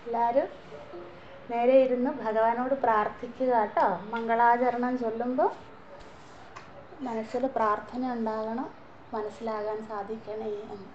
എല്ലാവരും നേരെ ഇരുന്ന് ഭഗവാനോട് പ്രാർത്ഥിക്കുക കേട്ടോ. മംഗളാചരണം ചൊല്ലുമ്പോൾ മനസ്സിൽ പ്രാർത്ഥന ഉണ്ടാകണം, മനസ്സിലാകാൻ സാധിക്കണേ എന്ന്.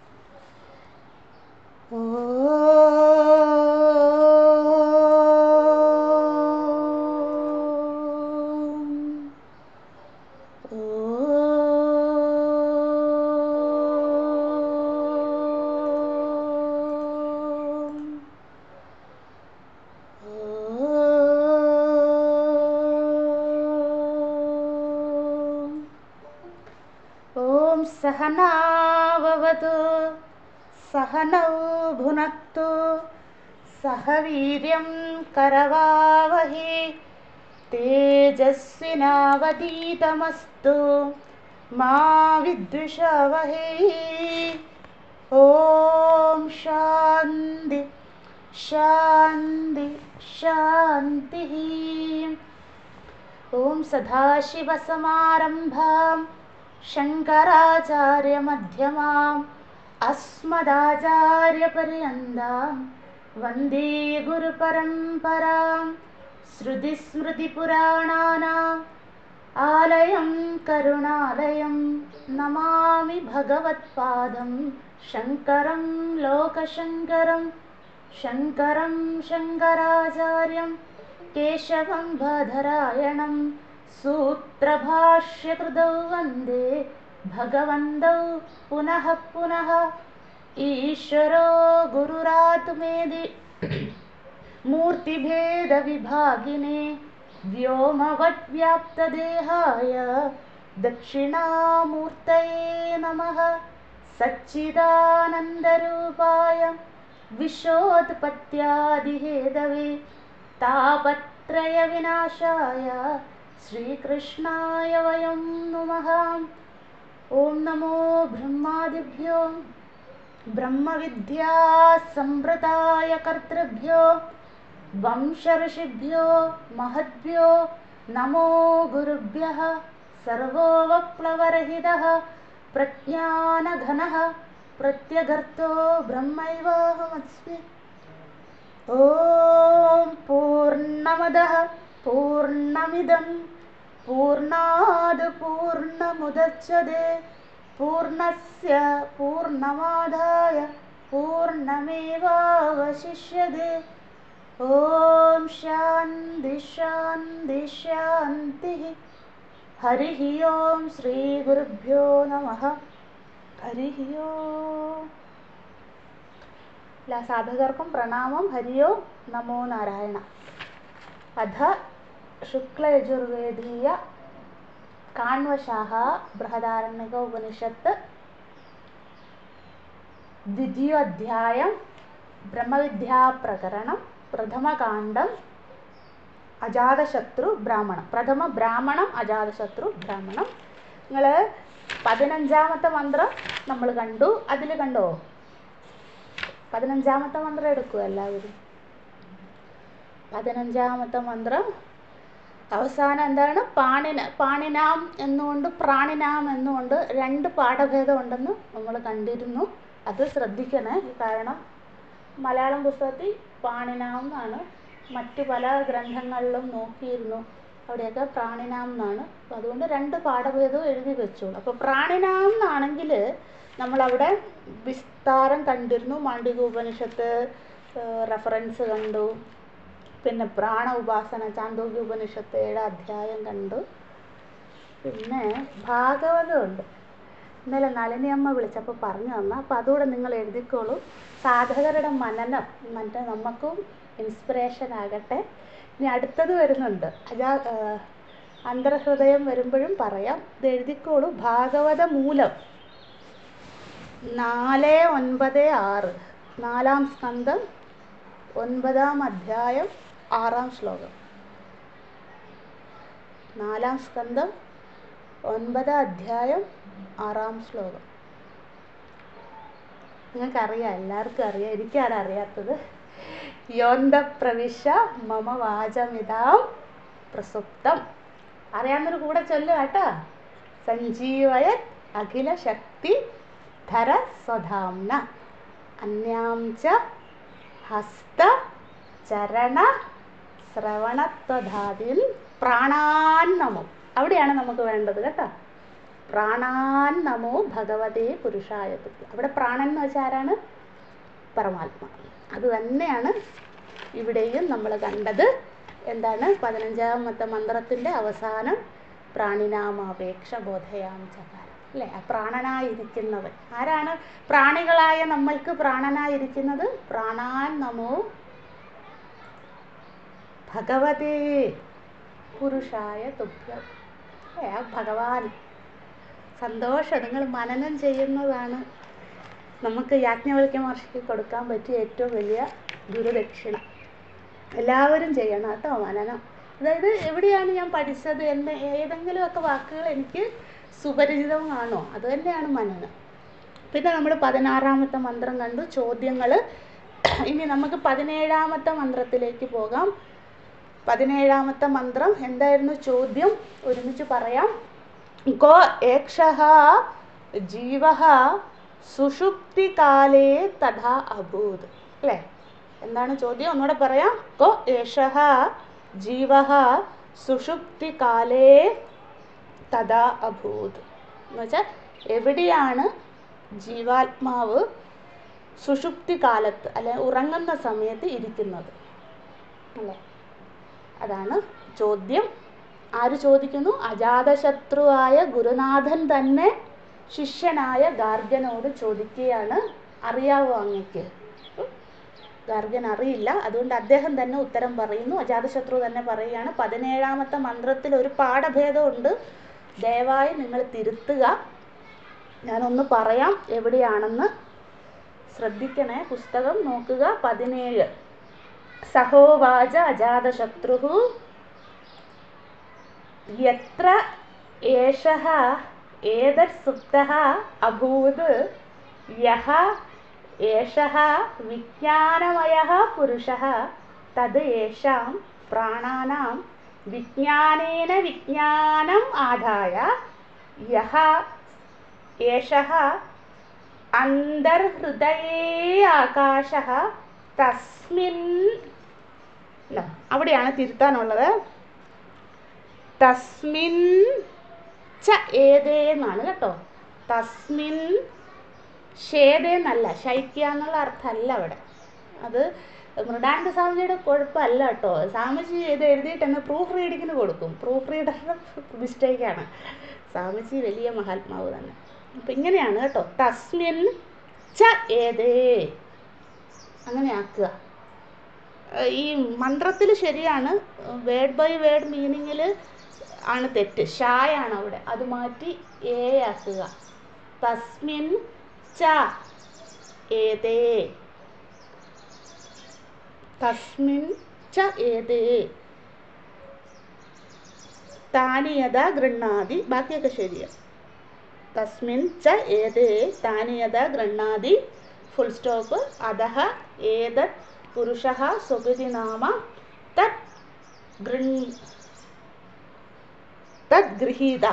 ओम सहनाववतु सहनौ भुनक्तु सह वीर्यं करवावहै तेजस्विनावधीतमस्तु मा विद्विषावहै. ओम शांति शांति शांतिः. ओम सदाशिवसमारम्भां शंकराचार्यमध्यमाम् अस्मदाचार्यपर्यन्तां वन्दे गुरुपरम्परां. श्रुतिस्मृतिपुराणानाम् आलयं करुणालयं नमामि भगवत्पादं शङ्करं लोकशङ्करं. शङ्करं शङ्कराचार्यं केशवं बादरायणं सूत्रभाष्यकृतौ वन्दे भगवन्तौ पुनः पुनः. ईश्वरो गुरुरात्मेति मूर्तिभेदविभागिने व्योमवद्व्याप्तदेहाय दक्षिणामूर्तये नमः. सच्चिदानन्दरूपाय विश्वोत्पत्त्यादिहेतवे तापत्रयविनाशाय श्रीकृष्णाय वयं नुमः. ओम नमो ब्रह्मादिभ्यो ब्रह्मविद्या संवृताय कर्तृभ्यो वंशऋषिभ्यो महद्भ्यो नमो गुरुभ्यः. सर्वोपप्लवरहितः प्रज्ञानघनः प्रत्यगर्तो ब्रह्मैवाहमस्मि. ओम पूर्णमदः पूर्णमिदं पूर्णाद् पूर्णमुदच्यते पूर्णस्य पूर्णमादाय पूर्णमेवावशिष्यते. ओम शांति शांति शांतिः. हरिः ओम श्री गुरुभ्यो नमः. हरिः ओम. എല്ലാ സാധകർക്കും പ്രണാമം. ഹരിയോ നമോ നാരായണ. അധ ശുക്ലയജുർവേദീയ കാണ്വശാഹ ബൃഹദാരണ്യക ഉപനിഷത്ത് ദ്വിതീയോധ്യായം ബ്രഹ്മവിദ്യാപ്രകരണം പ്രഥമകാണ്ഡം അജാതശത്രു ബ്രാഹ്മണം. പ്രഥമ ബ്രാഹ്മണം അജാതശത്രു ബ്രാഹ്മണം. നിങ്ങൾ 15ാമത്തെ മന്ത്രം നമ്മൾ കണ്ടു. അതിൽ കണ്ടോ? 15ാമത്തെ മന്ത്രം എടുക്കുക എല്ലാവരും. 15ാമത്തെ മന്ത്രം അവസാനം എന്താണ്? പാണിനാം എന്നുകൊണ്ട് പ്രാണിനാം എന്നുകൊണ്ട് 2 പാഠഭേദം ഉണ്ടെന്ന് നമ്മൾ കണ്ടിരുന്നു. അത് ശ്രദ്ധിക്കണേ. കാരണം മലയാളം പുസ്തകത്തിൽ പാണിനാം എന്നാണ്, മറ്റു പല ഗ്രന്ഥങ്ങളിലും നോക്കിയിരുന്നു, അവിടെയൊക്കെ പ്രാണിനാം എന്നാണ്. അപ്പം അതുകൊണ്ട് 2 പാഠഭേദവും എഴുതി വെച്ചോളൂ. അപ്പോൾ പ്രാണിനാം എന്നാണെങ്കിൽ നമ്മളവിടെ വിസ്താരം കണ്ടിരുന്നു. മാണ്ഡ്യൂക്യ ഉപനിഷത്ത് റെഫറൻസ് കണ്ടു. പിന്നെ പ്രാണ ഉപാസന ചാന്തോക്യ ഉപനിഷത്ത് 7 അധ്യായം കണ്ടു. പിന്നെ ഭാഗവതമുണ്ട്. ഇന്നലെ നളിനി അമ്മ വിളിച്ചപ്പോൾ പറഞ്ഞു തന്ന. അപ്പോൾ അതുകൂടെ നിങ്ങൾ എഴുതിക്കോളൂ. സാധകരുടെ മനനം മറ്റേ നമുക്കും ഇൻസ്പിറേഷൻ ആകട്ടെ. ഇനി അടുത്തത് വരുന്നുണ്ട്, അന്തർഹൃദയം വരുമ്പോഴും പറയാം. ഇത് എഴുതിക്കോളൂ. ഭാഗവത മൂലം 4-9-6 4-ാം സ്കന്ധം 9-ാം അധ്യായം 6-ാം ശ്ലോകം. 4-ാം സ്കന്ധം 9-ാം അധ്യായം 6-ാം ശ്ലോകം. നിങ്ങൾക്കറിയാം, എല്ലാവർക്കും അറിയാം. എനിക്കാണ് അറിയാത്തത്. യോന്ത പ്രവിശ മമ വാചമിതാം പ്രസുപ്തം. അറിയാവുന്നൊരു കൂടെ ചൊല്ലുക കേട്ടോ. സഞ്ജീവയത് അഖില ശക്തി ധര സ്വധാംന അന്യാം ച ഹസ്ത ചരണ ശ്രവണത്വധാതിൽ പ്രാണാൻ നമോ, അവിടെയാണ് നമുക്ക് വേണ്ടത് കേട്ടോ. പ്രാണാൻ നമോ ഭഗവതേ പുരുഷായ തുഭ്യം. അവിടെ പ്രാണൻ എന്ന് വെച്ചാൽ ആരാണ്? പരമാത്മ. അത് തന്നെയാണ് ഇവിടെയും നമ്മൾ കണ്ടത്. എന്താണ് 15ാമത്തെ മന്ത്രത്തിൻ്റെ അവസാനം പ്രാണിനാമപേക്ഷ ബോധയാം ചകാരം അല്ലേ? ആ പ്രാണനായിരിക്കുന്നവൻ ആരാണ്? പ്രാണികളായ നമ്മൾക്ക് പ്രാണനായിരിക്കുന്നത് പ്രാണാൻ നമോ ഭഗവതേ പുരുഷായ തുഭ്യം. ആ ഭഗവാൻ സന്തോഷം. നിങ്ങൾ മനനം ചെയ്യുന്നതാണ് നമുക്ക് യാജ്ഞവൽക്യ മഹർഷിക്ക് കൊടുക്കാൻ പറ്റിയ ഏറ്റവും വലിയ ഗുരുദക്ഷിണ. എല്ലാവരും ചെയ്യണം കേട്ടോ മനനം. അതായത് എവിടെയാണ് ഞാൻ പഠിച്ചത് എന്ന് ഏതെങ്കിലുമൊക്കെ വാക്കുകൾ എനിക്ക് സുപരിചിതമാണോ, അത് തന്നെയാണ് മനനം. പിന്നെ നമ്മൾ 16ാമത്തെ മന്ത്രം കണ്ടു, ചോദ്യങ്ങൾ. ഇനി നമുക്ക് 17ാമത്തെ മന്ത്രത്തിലേക്ക് പോകാം. 17ാമത്തെ മന്ത്രം എന്തായിരുന്നു ചോദ്യം? ഒരുമിച്ച് പറയാം. കോ ഏക്ഷഃ ജീവഃ സുഷുപ്തികാലേ തഥാ അഭൂത് അല്ലേ? എന്താണ് ചോദ്യം? ഒന്നുകൂടെ പറയാം. കോ ഏഷഃ ജീവഃ സുഷുപ്തികാലേ തഥാ അഭൂത് എന്ന് വെച്ചാൽ എവിടെയാണ് ജീവാത്മാവ് സുഷുപ്തി കാലത്ത് അല്ലെ ഉറങ്ങുന്ന സമയത്ത് ഇരിക്കുന്നത് അല്ലേ? അതാണ് ചോദ്യം. ആര് ചോദിക്കുന്നു? അജാതശത്രുവായ ഗുരുനാഥൻ തന്നെ ശിഷ്യനായ ഗാർഗ്യനോട് ചോദിക്കുകയാണ്. അറിയാവോ അങ്ങക്ക്? ഗാർഗ്യൻ അറിയില്ല, അതുകൊണ്ട് അദ്ദേഹം തന്നെ ഉത്തരം പറയുന്നു. അജാതശത്രു തന്നെ പറയുകയാണ്. 17ാമത്തെ മന്ത്രത്തിൽ ഒരു പാഠഭേദമുണ്ട്, ദയവായി നിങ്ങൾ തിരുത്തുക. ഞാനൊന്ന് പറയാം എവിടെയാണെന്ന്, ശ്രദ്ധിക്കണേ. പുസ്തകം നോക്കുക. 17 സഹോവാച അജാതശത്രുഃ യത്ര ഏഷഃ ഏതത് സുപ്തഃ അഭൂത് യഃ ഏഷഃ വിജ്ഞാനമയഃ പുരുഷഃ തത് യേഷാം പ്രാണാനാം വിജ്ഞാനേന വിജ്ഞാനം ആദായ യഃ ഏഷഃ അന്തർഹൃദയേ ആകാശഃ തസ്മിൻ. അവിടെയാണ് തിരുത്താനുള്ളത്. തസ്മിൻ ച ഏതേ എന്നാണ് കേട്ടോ. തസ്മിൻ ഷേദേന്നല്ല, ശൈത്യ എന്നുള്ള അർത്ഥമല്ല അവിടെ. അത് മൃഡാനന്ദ സ്വാമിജിയുടെ കുഴപ്പമല്ല കേട്ടോ. സ്വാമിജി ഇത് എഴുതിയിട്ടെന്ന് പ്രൂഫ് റീഡിങ്ങിന് കൊടുക്കും. പ്രൂഫ് റീഡറുടെ മിസ്റ്റേക്കാണ്. സ്വാമിജി വലിയ മഹാത്മാവ് തന്നെ. അപ്പം ഇങ്ങനെയാണ് കേട്ടോ. തസ്മിൻ ച ഏതേ അങ്ങനെ ആക്കുക. ഈ മന്ത്രത്തിൽ ശരിയാണ്, വേർഡ് ബൈ വേർഡ് മീനിങ്ങിൽ ആണ് തെറ്റ്. ഷായാണ് അവിടെ, അത് മാറ്റി ഏ ആക്കുക. തസ്മിൻ ച ഏതേ, തസ്മിൻ ച ഏതേ താനി യഥാ ഗൃഹ്ണാതി. ബാക്കിയൊക്കെ ശരിയാണ്. തസ്മിൻ ച ഏതേ താനി യഥാ ഗൃഹ്ണാതി ഫുൾ സ്റ്റോപ്പ് അധഃ ഏതത് പുരുഷഃ സ്വപിതി നാമ തത് തദ്ഗൃഹീത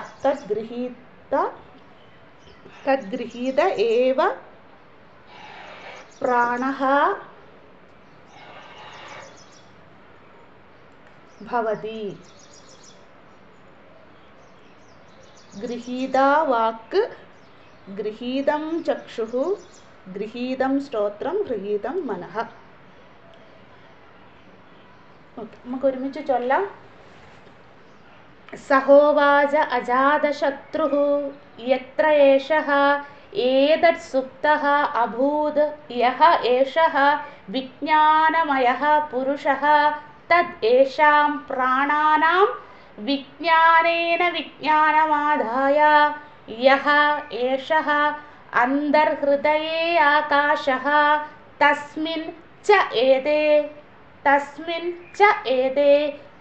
തദ്ഗൃഹീത ഏവ പ്രാണഃ ഭവതി. ഗൃഹീത വാക്ക്, ഗൃഹീതം ചക്ഷുഃ, ഗൃഹീതം ശ്രോത്രം, ഗൃഹീതം മനഃ. ഓക്കെ, നമുക്ക് ഒരുമിച്ച് ചൊല്ലാം. സഹോവാച അജാതശത്രുഃ യത്ര ഏഷഃ ഏതത് സുപ്തഃ അഭൂത് യഃ ഏഷഃ വിജ്ഞാനമയഃ പുരുഷഃ തദ് യേഷാം പ്രാണാനാം വിജ്ഞാനേന വിജ്ഞാനമാദായ യഃ ഏഷഃ അന്തർഹൃദയേ ആകാശഃ തസ്മിൻ ച ഏതേ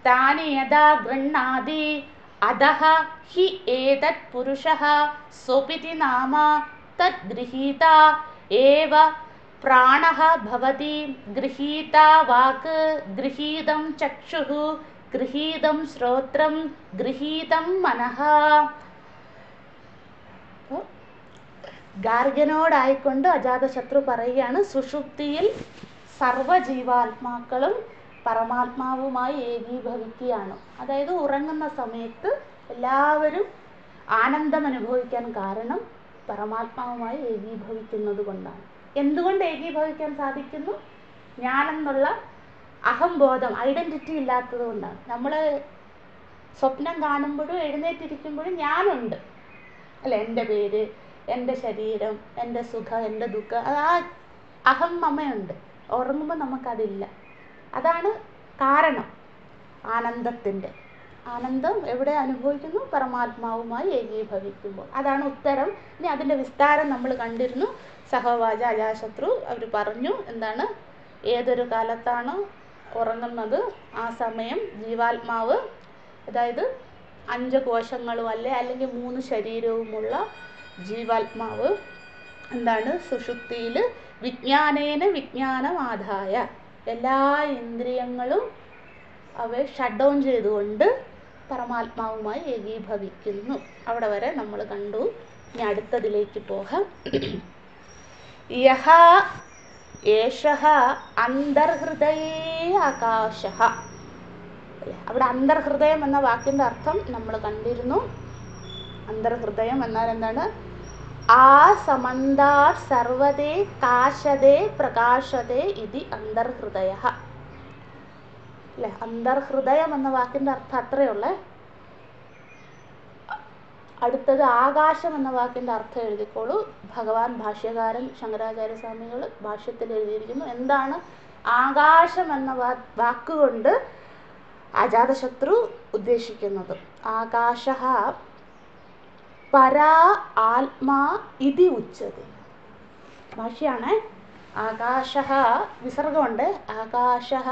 താനി യഥാ ഗൃഹ്ണാതി അധഃ ഹി ഏതത് പുരുഷഃ സ്വപിതി നാമ തദ് ഗൃഹീത ഏവ പ്രാണഃ ഭവതി. ഗൃഹീത വാക്ക്, ഗൃഹീതം ചക്ഷുഃ, ഗൃഹീതം ശ്രോത്രം, ഗൃഹീതം മനഃ. ഗാർഗ്യനോടായിക്കൊണ്ട് അജാതശത്രു പറയുകയാണ്, സുഷുപ്തിയിൽ സർവജീവാത്മാക്കളും പരമാത്മാവുമായി ഏകീഭവിക്കുകയാണ്. അതായത് ഉറങ്ങുന്ന സമയത്ത് എല്ലാവരും ആനന്ദം അനുഭവിക്കാൻ കാരണം പരമാത്മാവുമായി ഏകീഭവിക്കുന്നത് കൊണ്ടാണ്. എന്തുകൊണ്ട് ഏകീഭവിക്കാൻ സാധിക്കുന്നു? ഞാനെന്നുള്ള അഹംബോധം, ഐഡൻറ്റിറ്റി ഇല്ലാത്തത് കൊണ്ടാണ്. നമ്മൾ സ്വപ്നം കാണുമ്പോഴും എഴുന്നേറ്റിരിക്കുമ്പോഴും ഞാനുണ്ട് അല്ലേ, എൻ്റെ പേര്, എൻ്റെ ശരീരം, എൻ്റെ സുഖം, എൻ്റെ ദുഃഖം, ആ അഹം മമയുണ്ട്. ഉറങ്ങുമ്പോൾ നമുക്കതില്ല. അതാണ് കാരണം ആനന്ദത്തിൻ്റെ. ആനന്ദം എവിടെ അനുഭവിക്കുന്നു? പരമാത്മാവുമായി ഏകീഭവിക്കുമ്പോൾ. അതാണ് ഉത്തരം. ഇനി അതിൻ്റെ വിസ്താരം നമ്മൾ കണ്ടിരുന്നു. സഹവാച അജാശത്രു അവർ പറഞ്ഞു എന്താണ്, ഏതൊരു കാലത്താണ് ഉറങ്ങുന്നത് ആ സമയം ജീവാത്മാവ്, അതായത് 5 കോശങ്ങളും അല്ലെങ്കിൽ 3 ശരീരവുമുള്ള ജീവാത്മാവ് എന്താണ്, സുഷുപ്തിയിൽ വിജ്ഞാനേന വിജ്ഞാനമാധായ എല്ലാ ഇന്ദ്രിയങ്ങളും അവയെ ഷട്ട് ഡൗൺ ചെയ്തുകൊണ്ട് പരമാത്മാവുമായി ഏകീഭവിക്കുന്നു. അവിടെ വരെ നമ്മൾ കണ്ടു. ഇനി അടുത്തതിലേക്ക് പോകാം. യഹ ഏഷഃ അന്തർഹൃദയേ ആകാശഃ. അവിടെ അന്തർഹൃദയം എന്ന വാക്കിൻ്റെ അർത്ഥം നമ്മൾ കണ്ടിരുന്നു. അന്തർഹൃദയം എന്നാൽ എന്താണ്? ആ സമന്താ സർവതേ കാശതേ പ്രകാശതേ ഇതി അന്തർഹൃദയഃ അല്ലേ. അന്തർഹൃദയം എന്ന വാക്കിൻ്റെ അർത്ഥം അത്രയുള്ളേ. അടുത്തത് ആകാശം എന്ന വാക്കിൻ്റെ അർത്ഥം എഴുതിക്കോളൂ. ഭഗവാൻ ഭാഷ്യകാരൻ ശങ്കരാചാര്യ സ്വാമികൾ ഭാഷ്യത്തിൽ എഴുതിയിരിക്കുന്നു. എന്താണ് ആകാശം എന്ന വാക്കുകൊണ്ട് അജാതശത്രു ഉദ്ദേശിക്കുന്നത്? ആകാശഃ പരാ ആത്മാ ഇതി ഉച്യത്തെ. ഭാഷ്യയാണ്. ആകാശഃ വിസർഗമുണ്ട്. ആകാശഃ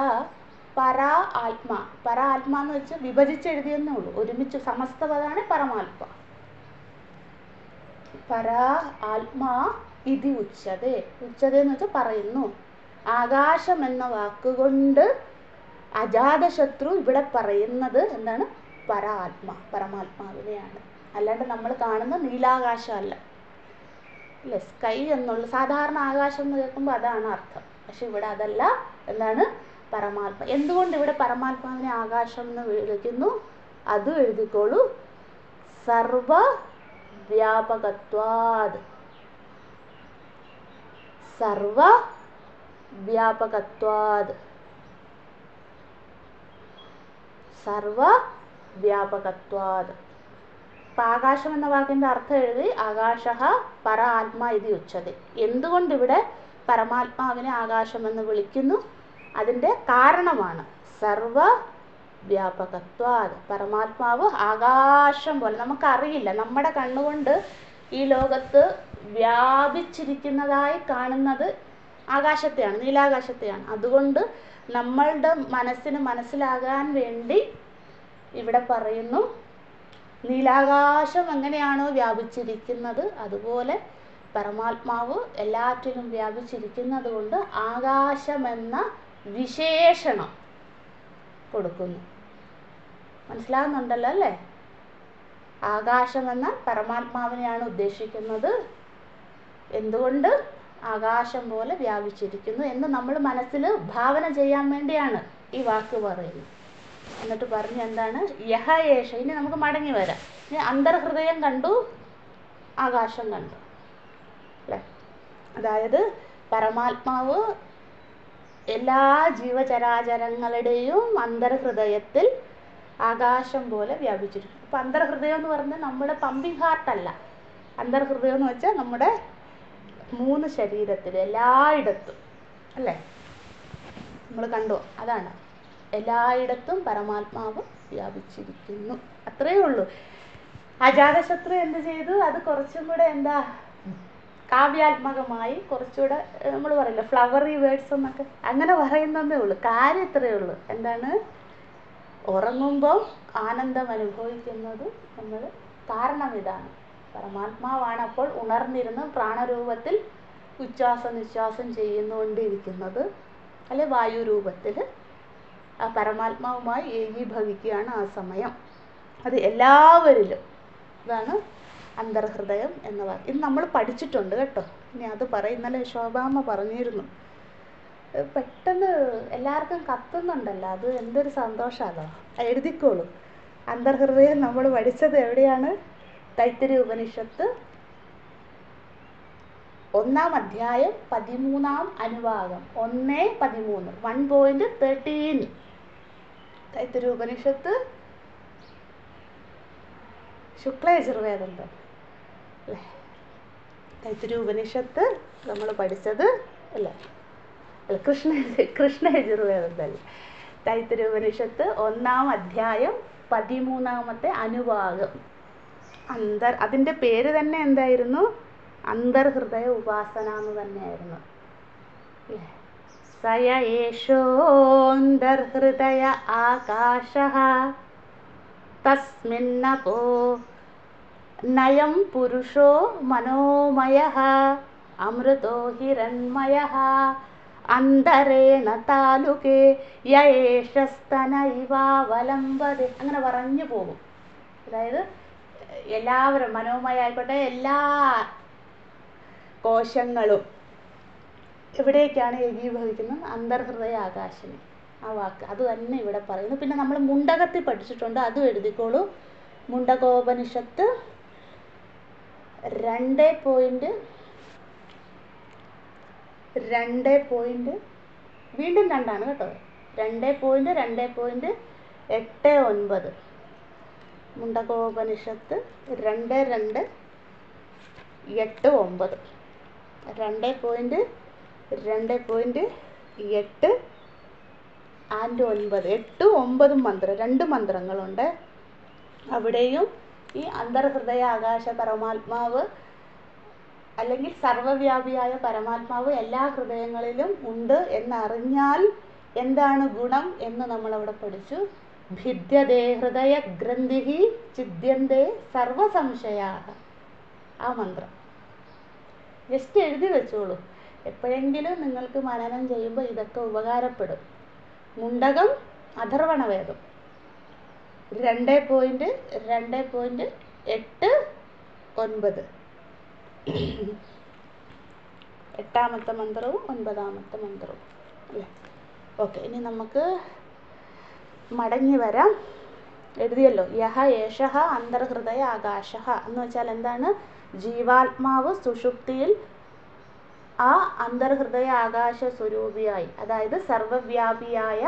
പരാ ആത്മാ. പരാ ആത്മാ എന്ന് വെച്ച് വിഭജിച്ചെഴുതിയെന്നേ ഉള്ളൂ. ഒരുമിച്ച് സമസ്തപദാണ് പരമാത്മ. പരാ ആത്മാ ഇതി ഉച്യത്തെ. ഉച്യത്തെ എന്ന് വെച്ചാൽ പറയുന്നു. ആകാശം എന്ന വാക്കുകൊണ്ട് അജാതശത്രു ഇവിടെ പറയുന്നത് എന്താണ്? പരാത്മ, പരമാത്മാവിനെയാണ്. അല്ലാണ്ട് നമ്മൾ കാണുന്ന നീലാകാശമല്ല അല്ലേ. സ്കൈ എന്നുള്ള സാധാരണ ആകാശം എന്ന് കേൾക്കുമ്പോൾ അതാണ് അർത്ഥം. പക്ഷെ ഇവിടെ അതല്ല. എന്താണ്? പരമാത്മ. എന്തുകൊണ്ട് ഇവിടെ പരമാത്മാവിനെ ആകാശം എന്ന് വിളിക്കുന്നു? അതും എഴുതിക്കോളൂ. സർവ വ്യാപകത്വാത്. സർവ വ്യാപകത്വാത്. സർവ വ്യാപകത്വാത്. അപ്പം ആകാശം എന്ന വാക്കിൻ്റെ അർത്ഥം എഴുതി. ആകാശഃ പര ആത്മാ ഇതി ഉച്യത്തെ. എന്തുകൊണ്ട് ഇവിടെ പരമാത്മാവിനെ ആകാശം എന്ന് വിളിക്കുന്നു? അതിൻ്റെ കാരണമാണ് സർവ വ്യാപകത്വാത്. പരമാത്മാവ് ആകാശം പോലെ നമുക്കറിയില്ല. നമ്മുടെ കണ്ണുകൊണ്ട് ഈ ലോകത്ത് വ്യാപിച്ചിരിക്കുന്നതായി കാണുന്നത് ആകാശത്തെയാണ്, നീലാകാശത്തെയാണ്. അതുകൊണ്ട് നമ്മളുടെ മനസ്സിന് മനസ്സിലാകാൻ വേണ്ടി ഇവിടെ പറയുന്നു, നീലാകാശം എങ്ങനെയാണോ വ്യാപിച്ചിരിക്കുന്നത് അതുപോലെ പരമാത്മാവ് എല്ലാറ്റിലും വ്യാപിച്ചിരിക്കുന്നത് കൊണ്ട് ആകാശമെന്ന വിശേഷണം കൊടുക്കുന്നു. മനസ്സിലാകുന്നുണ്ടല്ലോ അല്ലേ? ആകാശമെന്ന പരമാത്മാവിനെയാണ് ഉദ്ദേശിക്കുന്നത്. എന്തുകൊണ്ട്? ആകാശം പോലെ വ്യാപിച്ചിരിക്കുന്നു എന്ന് നമ്മൾ മനസ്സിൽ ഭാവന ചെയ്യാൻ വേണ്ടിയാണ് ഈ വാക്ക് പറയുന്നത്. എന്നിട്ട് പറഞ്ഞു എന്താണ്? യഹ ഏഷ. ഇനി നമുക്ക് മടങ്ങി വരാം. ഇനി അന്തർഹൃദയം കണ്ടു, ആകാശം കണ്ടു അല്ലേ. അതായത് പരമാത്മാവ് എല്ലാ ജീവചരാചരങ്ങളുടെയും അന്തർഹൃദയത്തിൽ ആകാശം പോലെ വ്യാപിച്ചിരിക്കും. അപ്പം അന്തർഹൃദയം എന്ന് പറഞ്ഞാൽ നമ്മുടെ പമ്പിങ് ഹാർട്ടല്ല. അന്തർഹൃദയം എന്ന് വെച്ചാൽ നമ്മുടെ 3 ശരീരത്തിൽ എല്ലായിടത്തും അല്ലേ. നമ്മൾ കണ്ടോ? അതാണ് എല്ലായിടത്തും പരമാത്മാവ് വ്യാപിച്ചിരിക്കുന്നു. അത്രയേ ഉള്ളൂ. അജാതശത്രു എന്ത് ചെയ്തു? അത് കുറച്ചും കൂടെ എന്താ കാവ്യാത്മകമായി, കുറച്ചുകൂടെ നമ്മൾ പറയില്ല ഫ്ലവറി വേർഡ്സ് എന്നൊക്കെ, അങ്ങനെ പറയുന്നതേ ഉള്ളൂ. കാര്യം ഇത്രയേ ഉള്ളൂ. എന്താണ്? ഉറങ്ങുമ്പോൾ ആനന്ദം അനുഭവിക്കുന്നത് നമ്മൾ കാരണം ഇതാണ്. പരമാത്മാവാണ് അപ്പോൾ ഉണർന്നിരുന്ന് പ്രാണരൂപത്തിൽ ഉച്ഛ്വാസം നിശ്വാസം ചെയ്യുന്നുകൊണ്ടിരിക്കുന്നത് അല്ലെ. വായു രൂപത്തിൽ ആ പരമാത്മാവുമായി ഏകീഭവിക്കുകയാണ് ആ സമയം. അത് എല്ലാവരിലും. ഇതാണ് അന്തർഹൃദയം എന്ന വാക്ക്. ഇത് നമ്മൾ പഠിച്ചിട്ടുണ്ട് കേട്ടോ. ഇനി അത് പറയും. ഇന്നലെ ശോഭാമ്മ പറഞ്ഞിരുന്നു. പെട്ടെന്ന് എല്ലാവർക്കും കത്തുന്നുണ്ടല്ലോ, അത് എന്തൊരു സന്തോഷമാണോ. എഴുതിക്കോളൂ. അന്തർഹൃദയം നമ്മൾ പഠിച്ചത് എവിടെയാണ്? തൈത്തിരീയ ഉപനിഷത്ത് 1-ാം അധ്യായം 13-ാം അനുഭാഗം 1:13 1.13 തൈത്തിരീയ ഉപനിഷത്ത് ശുക്ലയജുർവേദം അല്ലേ? തൈത്തിരീയ ഉപനിഷത്ത് നമ്മൾ പഠിച്ചത് അല്ലേ? കൃഷ്ണയജുർവേദം തന്നെ. തൈത്തിരീയ ഉപനിഷത്ത് 1-ാം അധ്യായം 13-ാമത്തെ അനുഭാഗം. അതിൻ്റെ പേര് തന്നെ എന്തായിരുന്നു? അന്തർഹൃദയ ഉപാസന എന്ന് തന്നെയായിരുന്നു. സയ ഏഷോന്തർഹൃദയ ആകാശഃ തസ്മിന്നപോ നയം പുരുഷോ മനോമയഃ അമൃതോ ഹിരണ്മയഃ അന്തരേണ താലുകേ യേഷസ്തന ഇവാവലംബതേ. അങ്ങനെ പറഞ്ഞു പോകും. അതായത് എല്ലാവരും മനോമയ ആയിക്കോട്ടെ, എല്ലാ കോശങ്ങളും എവിടേക്കാണ് ഏകീഭവിക്കുന്നത്? അന്തർഹൃദയ ആകാശിനി. ആ വാക്ക് അത് തന്നെ ഇവിടെ പറയുന്നു. പിന്നെ നമ്മൾ മുണ്ടകത്തിൽ പഠിച്ചിട്ടുണ്ട്, അതും എഴുതിക്കോളൂ. മുണ്ടകോപനിഷത്ത് 2. വീണ്ടും 2 കേട്ടോ. 2.2.89 മുണ്ടകോപനിഷത്ത് 2:2 8:9 2.2.8 and 9 8-9 മന്ത്രം, 2 മന്ത്രങ്ങളുണ്ട്. അവിടെയും ഈ അന്തർഹൃദയ ആകാശ പരമാത്മാവ് അല്ലെങ്കിൽ സർവവ്യാപിയായ പരമാത്മാവ് എല്ലാ ഹൃദയങ്ങളിലും ഉണ്ട് എന്നറിഞ്ഞാൽ എന്താണ് ഗുണം എന്ന് നമ്മളവിടെ പഠിച്ചു. ഭിദ്യതേ ഹൃദയ ഗ്രന്ഥി ചിദ്യന്തേ സർവസംശയാഃ. ആ മന്ത്രം ജസ്റ്റ് എഴുതി വെച്ചോളൂ. എപ്പോഴെങ്കിലും നിങ്ങൾക്ക് മനനം ചെയ്യുമ്പോൾ ഇതൊക്കെ ഉപകാരപ്പെടും. മുണ്ടകം അഥർവണവേദം 2.2.8-9 8-ാമത്തെ മന്ത്രവും 9-ാമത്തെ മന്ത്രവും അല്ലേ? ഓക്കെ, ഇനി നമുക്ക് മടങ്ങി വരാം. എഴുതിയല്ലോ, യഹ ഏഷഃ അന്തർഹൃദയ ആകാശഃ എന്ന് വെച്ചാൽ എന്താണ്? ജീവാത്മാവ് സുഷുപ്തിയിൽ ആ അന്തർഹൃദയ ആകാശ സ്വരൂപിയായി, അതായത് സർവവ്യാപിയായ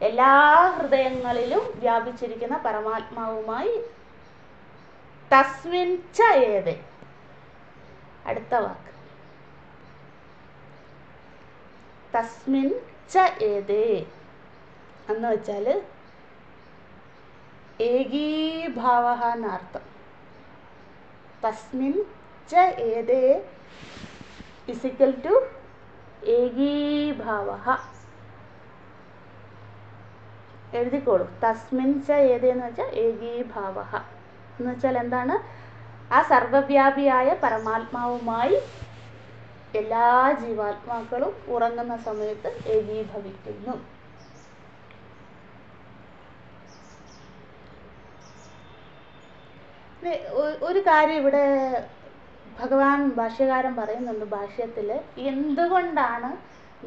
എല്ലാ ഹൃദയങ്ങളിലും വ്യാപിച്ചിരിക്കുന്ന പരമാത്മാവുമായി തസ്മിൻ ച ഏതേ. അടുത്ത വാക്ക് തസ്മിൻ ച ഏതേ എന്ന് വെച്ചാൽ ഏകീഭാവഃ എന്നർത്ഥം. തസ്മിൻ ച ഏതേ ഇസിക്കൽ ടു ഏകീഭാവഃ. എഴുതിക്കോളൂ. തസ്മിൻ ച ഏതേ എന്ന് വെച്ചാൽ ഏകീഭാവഃ എന്ന് വെച്ചാൽ എന്താണ്? ആ സർവവ്യാപിയായ പരമാത്മാവുമായി എല്ലാ ജീവാത്മാക്കളും ഉറങ്ങുന്ന സമയത്ത് ഏകീഭവിക്കുന്നു. ഒരു കാര്യം ഇവിടെ ഭഗവാൻ ഭാഷ്യകാരൻ പറയുന്നുണ്ട് ഭാഷ്യത്തിൽ, എന്തുകൊണ്ടാണ്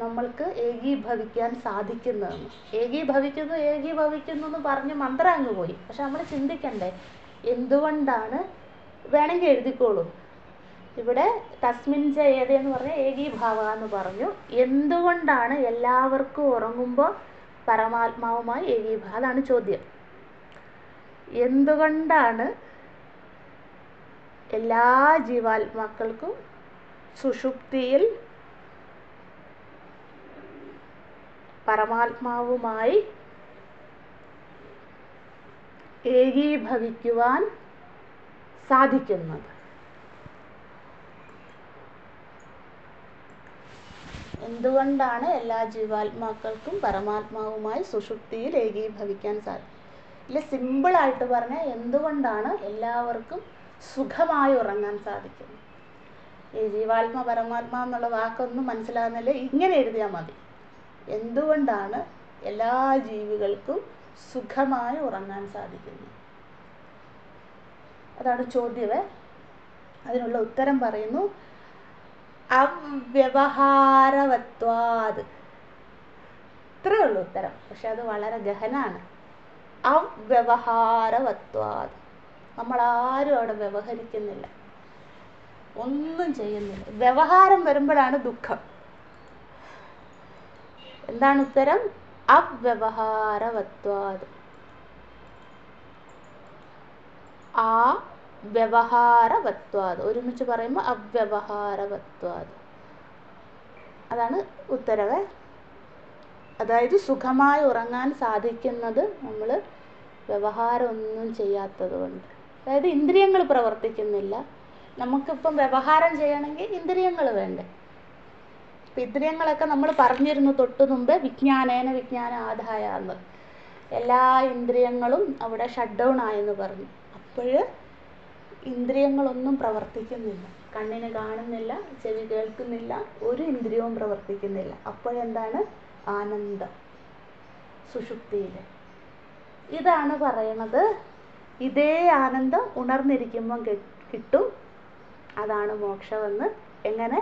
നമ്മൾക്ക് ഏകീഭവിക്കാൻ സാധിക്കുന്നതെന്ന്. ഏകീഭവിക്കുന്നു എന്ന് പറഞ്ഞ് മന്ത്രം അങ്ങ് പോയി. പക്ഷെ നമ്മൾ ചിന്തിക്കണ്ടേ എന്തുകൊണ്ടാണ്? വേണമെങ്കിൽ എഴുതിക്കോളൂ. ഇവിടെ തസ്മിൻ ച ഏതേ എന്ന് പറഞ്ഞാൽ ഏകീഭാവ എന്ന് പറഞ്ഞു. എന്തുകൊണ്ടാണ് എല്ലാവർക്കും ഉറങ്ങുമ്പോൾ പരമാത്മാവുമായി ഏകീഭാവം? അതാണ് ചോദ്യം. എന്തുകൊണ്ടാണ് എല്ലാ ജീവാത്മാക്കൾക്കും സുഷുപ്തിയിൽ പരമാത്മാവുമായി ഏകീഭവിക്കുവാൻ സാധിക്കുന്നത്? എന്തുകൊണ്ടാണ് എല്ലാ ജീവാത്മാക്കൾക്കും പരമാത്മാവുമായി സുഷുപ്തിയിൽ ഏകീഭവിക്കാൻ സാധിക്കും? ഇല്ല, സിമ്പിളായിട്ട് പറഞ്ഞാൽ എന്തുകൊണ്ടാണ് എല്ലാവർക്കും സുഖമായി ഉറങ്ങാൻ സാധിക്കുന്നത്? ഈ ജീവാത്മ പരമാത്മാ എന്നുള്ള വാക്കൊന്നും മനസ്സിലാകുന്നില്ല, ഇങ്ങനെ എഴുതിയാൽ മതി. എന്തുകൊണ്ടാണ് എല്ലാ ജീവികൾക്കും സുഖമായി ഉറങ്ങാൻ സാധിക്കുന്നത്? അതാണ് ചോദ്യമേ. അതിനുള്ള ഉത്തരം പറയുന്നു, അവ്യവഹാരവത്വാത്. ഇത്രേ ഉള്ളൂ ഉത്തരം. പക്ഷെ അത് വളരെ ഗഹനാണ്. അവ്യവഹാരവത്വാത്. നമ്മളാരും അവിടെ വ്യവഹരിക്കുന്നില്ല, ഒന്നും ചെയ്യുന്നില്ല. വ്യവഹാരം വരുമ്പോഴാണ് ദുഃഖം. എന്താണ് ഉത്തരം? അവ്യവഹാരവത്വാത്. ആ വ്യവഹാരവത്വാത്. ഒരുമിച്ച് പറയുമ്പോൾ അവ്യവഹാരവത്വാത്. അതാണ് ഉത്തരവ്. അതായത് സുഖമായി ഉറങ്ങാൻ സാധിക്കുന്നത് നമ്മൾ വ്യവഹാരം ഒന്നും ചെയ്യാത്തത് കൊണ്ട്. അതായത് ഇന്ദ്രിയങ്ങൾ പ്രവർത്തിക്കുന്നില്ല. നമുക്കിപ്പം വ്യവഹാരം ചെയ്യണമെങ്കിൽ ഇന്ദ്രിയങ്ങൾ വേണ്ടേ? ഇപ്പം ഇന്ദ്രിയങ്ങളൊക്കെ നമ്മൾ പറഞ്ഞിരുന്നു തൊട്ട് മുമ്പേ, വിജ്ഞാനേന വിജ്ഞാന ആദായ എന്ന്. എല്ലാ ഇന്ദ്രിയങ്ങളും അവിടെ ഷട്ട് ഡൗൺ ആയെന്ന് പറഞ്ഞു. അപ്പോൾ ഇന്ദ്രിയങ്ങളൊന്നും പ്രവർത്തിക്കുന്നില്ല. കണ്ണിന് കാണുന്നില്ല, ചെവി കേൾക്കുന്നില്ല, ഒരു ഇന്ദ്രിയവും പ്രവർത്തിക്കുന്നില്ല. അപ്പോഴെന്താണ്? ആനന്ദം, സുഷുപ്തിയിൽ. ഇതാണ് പറയണത്. ഇതേ ആനന്ദം ഉണർന്നിരിക്കുമ്പം കിട്ടും. അതാണ് മോക്ഷമെന്ന്. എങ്ങനെ?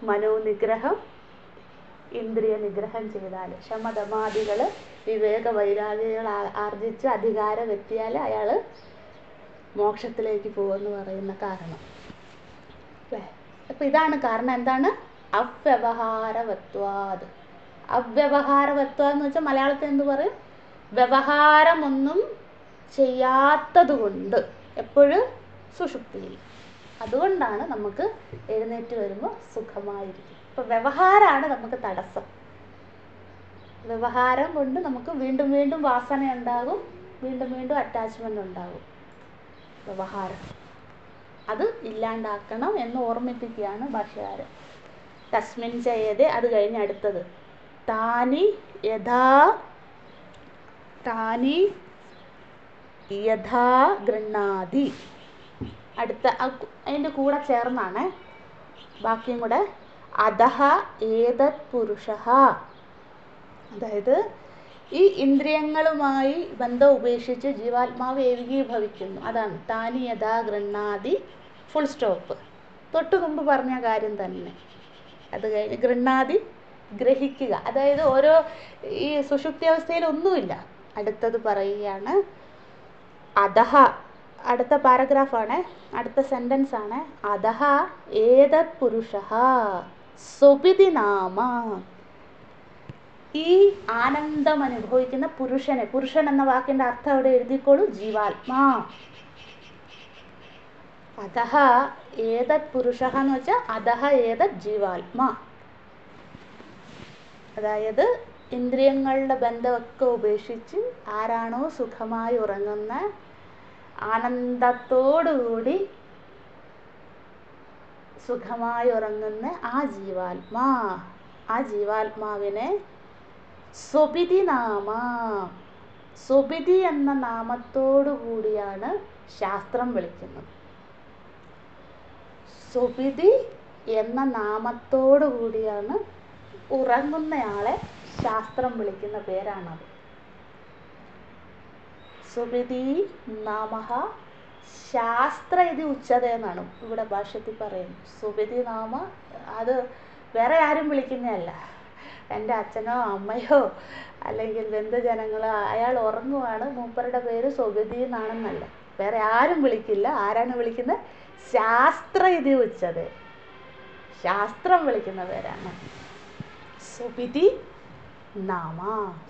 മനോനിഗ്രഹം, ഇന്ദ്രിയ നിഗ്രഹം ചെയ്താൽ, ശമദമാദികൾ, വിവേക വൈരാഗ്യങ്ങൾ ആർജിച്ച് അധികാരം എത്തിയാൽ അയാൾ മോക്ഷത്തിലേക്ക് പോകുമെന്ന് പറയുന്ന കാരണം അല്ലേ? അപ്പം ഇതാണ് കാരണം. എന്താണ്? അവ്യവഹാരവത്വാത്. അവ്യവഹാരവത്വാത് എന്ന് വെച്ചാൽ മലയാളത്തിൽ എന്ത് പറയും? വ്യവഹാരമൊന്നും ചെയ്യാത്തത് കൊണ്ട്. എപ്പോഴും സുഷുപ്തിയിൽ. അതുകൊണ്ടാണ് നമുക്ക് എഴുന്നേറ്റ് വരുമ്പോൾ സുഖമായിരിക്കും. ഇപ്പം വ്യവഹാരമാണ് നമുക്ക് തടസ്സം. വ്യവഹാരം കൊണ്ട് നമുക്ക് വീണ്ടും വീണ്ടും വാസന ഉണ്ടാകും, വീണ്ടും വീണ്ടും അറ്റാച്ച്മെൻ്റ് ഉണ്ടാകും. വ്യവഹാരം അത് ഇല്ലാണ്ടാക്കണം എന്ന് ഓർമ്മിപ്പിക്കുകയാണ് ഭാഷ്യകാരൻ. തസ്മിൻ ചെയ്യതെ. അത് കഴിഞ്ഞ് അടുത്തത് താനി യഥാ ഗൃണ്ണാതി. അടുത്ത അതിൻ്റെ കൂടെ ചേർന്നാണ് ബാക്കിയും കൂടെ. അധഃ ഏതത് പുരുഷഃ. അതായത് ഈ ഇന്ദ്രിയങ്ങളുമായി ബന്ധം ഉപേക്ഷിച്ച് ജീവാത്മാവ് ഏകീഭവിക്കുന്നു. അതാണ് താനി യഥാ ഗൃണ്ണാതി, ഫുൾ സ്റ്റോപ്പ്. തൊട്ട് മുമ്പ് പറഞ്ഞ കാര്യം തന്നെ. അത് കഴിഞ്ഞ് ഗൃണ്ണാതി, ഗ്രഹിക്കുക. അതായത് ഓരോ ഈ സുഷുപ്തി അവസ്ഥയിൽ ഒന്നുമില്ല. അടുത്തത് പറയുകയാണ് അധഃ. അടുത്ത പാരഗ്രാഫാണ്, അടുത്ത സെൻറ്റൻസ് ആണ്. അധഃ ഏതത് പുരുഷഃ സ്വപിതി നാമ. ഈ ആനന്ദം അനുഭവിക്കുന്ന പുരുഷനെ, പുരുഷൻ എന്ന വാക്കിൻ്റെ അർത്ഥം അവിടെ എഴുതിക്കോളൂ, ജീവാത്മാ. അധഃ ഏതത് പുരുഷഃ എന്ന് വെച്ചാൽ അധഃ ഏതത് ജീവാത്മാ. അതായത് ഇന്ദ്രിയങ്ങളുടെ ബന്ധമൊക്കെ ഉപേക്ഷിച്ച് ആരാണോ സുഖമായി ഉറങ്ങുന്ന, ആനന്ദത്തോടുകൂടി സുഖമായി ഉറങ്ങുന്ന ആ ജീവാത്മാ, ആ ജീവാത്മാവിനെ സ്വപിതി നാമ, സ്വപിതി എന്ന നാമത്തോടു കൂടിയാണ് ശാസ്ത്രം വിളിക്കുന്നത്. സ്വപിതി എന്ന നാമത്തോടു കൂടിയാണ് ഉറങ്ങുന്നയാളെ ശാസ്ത്രം വിളിക്കുന്ന പേരാണത്. സ്വപിതി നാമഃ ശാസ്ത്ര ഇത് ഉച്ചത എന്നാണ് ഇവിടെ ഭാഷ്യത്തിൽ പറയുന്നത്. സ്വപിതി നാമ അത് വേറെ ആരും വിളിക്കുന്നതല്ല. എൻ്റെ അച്ഛനോ അമ്മയോ അല്ലെങ്കിൽ ബന്ധുജനങ്ങളോ അയാൾ ഉറങ്ങുവാണ്, മൂപ്പരുടെ പേര് സ്വപിതി എന്നാണെന്നല്ല. വേറെ ആരും വിളിക്കില്ല. ആരാണ് വിളിക്കുന്നത്? ശാസ്ത്ര ഇത് ഉച്ചത, ശാസ്ത്രം വിളിക്കുന്ന പേരാണ് സ്വപിതി നാമ.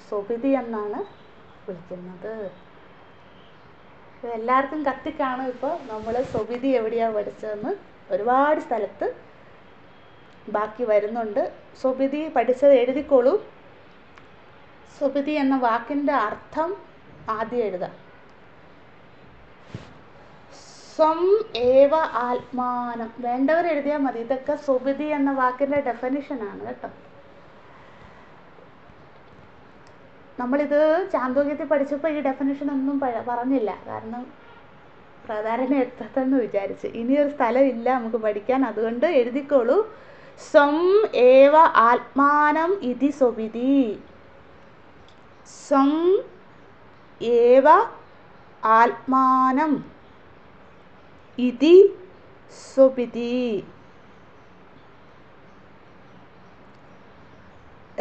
സ്വപിതി എന്നാണ് വിളിക്കുന്നത്. എല്ലാവർക്കും കത്തിക്കാണും ഇപ്പോൾ നമ്മൾ സ്വപിതി എവിടെയാണ് പഠിച്ചതെന്ന്. ഒരുപാട് സ്ഥലത്ത് ബാക്കി വരുന്നുണ്ട്. സ്വപിതി പഠിച്ചത് എഴുതിക്കോളൂ. സ്വപിതി എന്ന വാക്കിൻ്റെ അർത്ഥം ആദ്യം എഴുതാം. സ്വം ഏവ ആത്മാനം. വേണ്ടവർ എഴുതിയാൽ മതി. ഇതൊക്കെ സ്വപിതി എന്ന വാക്കിൻ്റെ ഡെഫിനിഷനാണ് കേട്ടോ. നമ്മളിത് ചാന്തോക്യത്തിൽ പഠിച്ചപ്പോൾ ഈ ഡെഫിനിഷൻ ഒന്നും പറഞ്ഞില്ല. കാരണം പ്രധാനം എത്തത്തെന്ന് വിചാരിച്ച്. ഇനിയൊരു സ്ഥലമില്ല നമുക്ക് പഠിക്കാൻ. അതുകൊണ്ട് എഴുതിക്കോളൂ. സ്വം ഏവ ആത്മാനം ഇതി സ്വപിതി. സ്വം ഏവ ആത്മാനം ഇതി സ്വപിതി.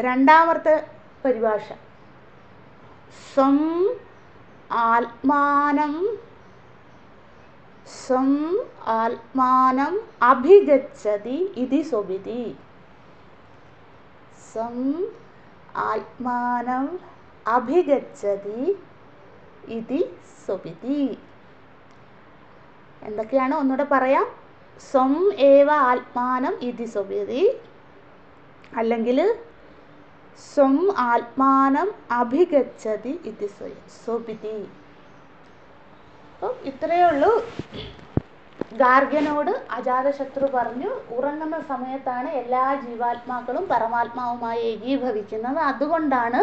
രണ്ടാമത്തെ പരിഭാഷ സ്വം ആത്മാനം അഭിഗച്ഛതി ഇതി സ്വപിതി. സ്വം ആത്മാനം അഭിഗച്ഛതി ഇതി സ്വപിതി. എന്തൊക്കെയാണ് ഒന്നുകൂടെ പറയാം. സ്വം ഏവ ആത്മാനം ഇതി സ്വപിതി, അല്ലെങ്കിൽ സ്വം ആത്മാനം അഭിഗച്ഛതി ഇതി സ്വപിതി. അപ്പം ഇത്രയേ ഉള്ളൂ. ഗാർഗ്യനോട് അജാതശത്രു പറഞ്ഞു, ഉറങ്ങുന്ന സമയത്താണ് എല്ലാ ജീവാത്മാക്കളും പരമാത്മാവുമായി ഏകീഭവിക്കുന്നത്. അതുകൊണ്ടാണ്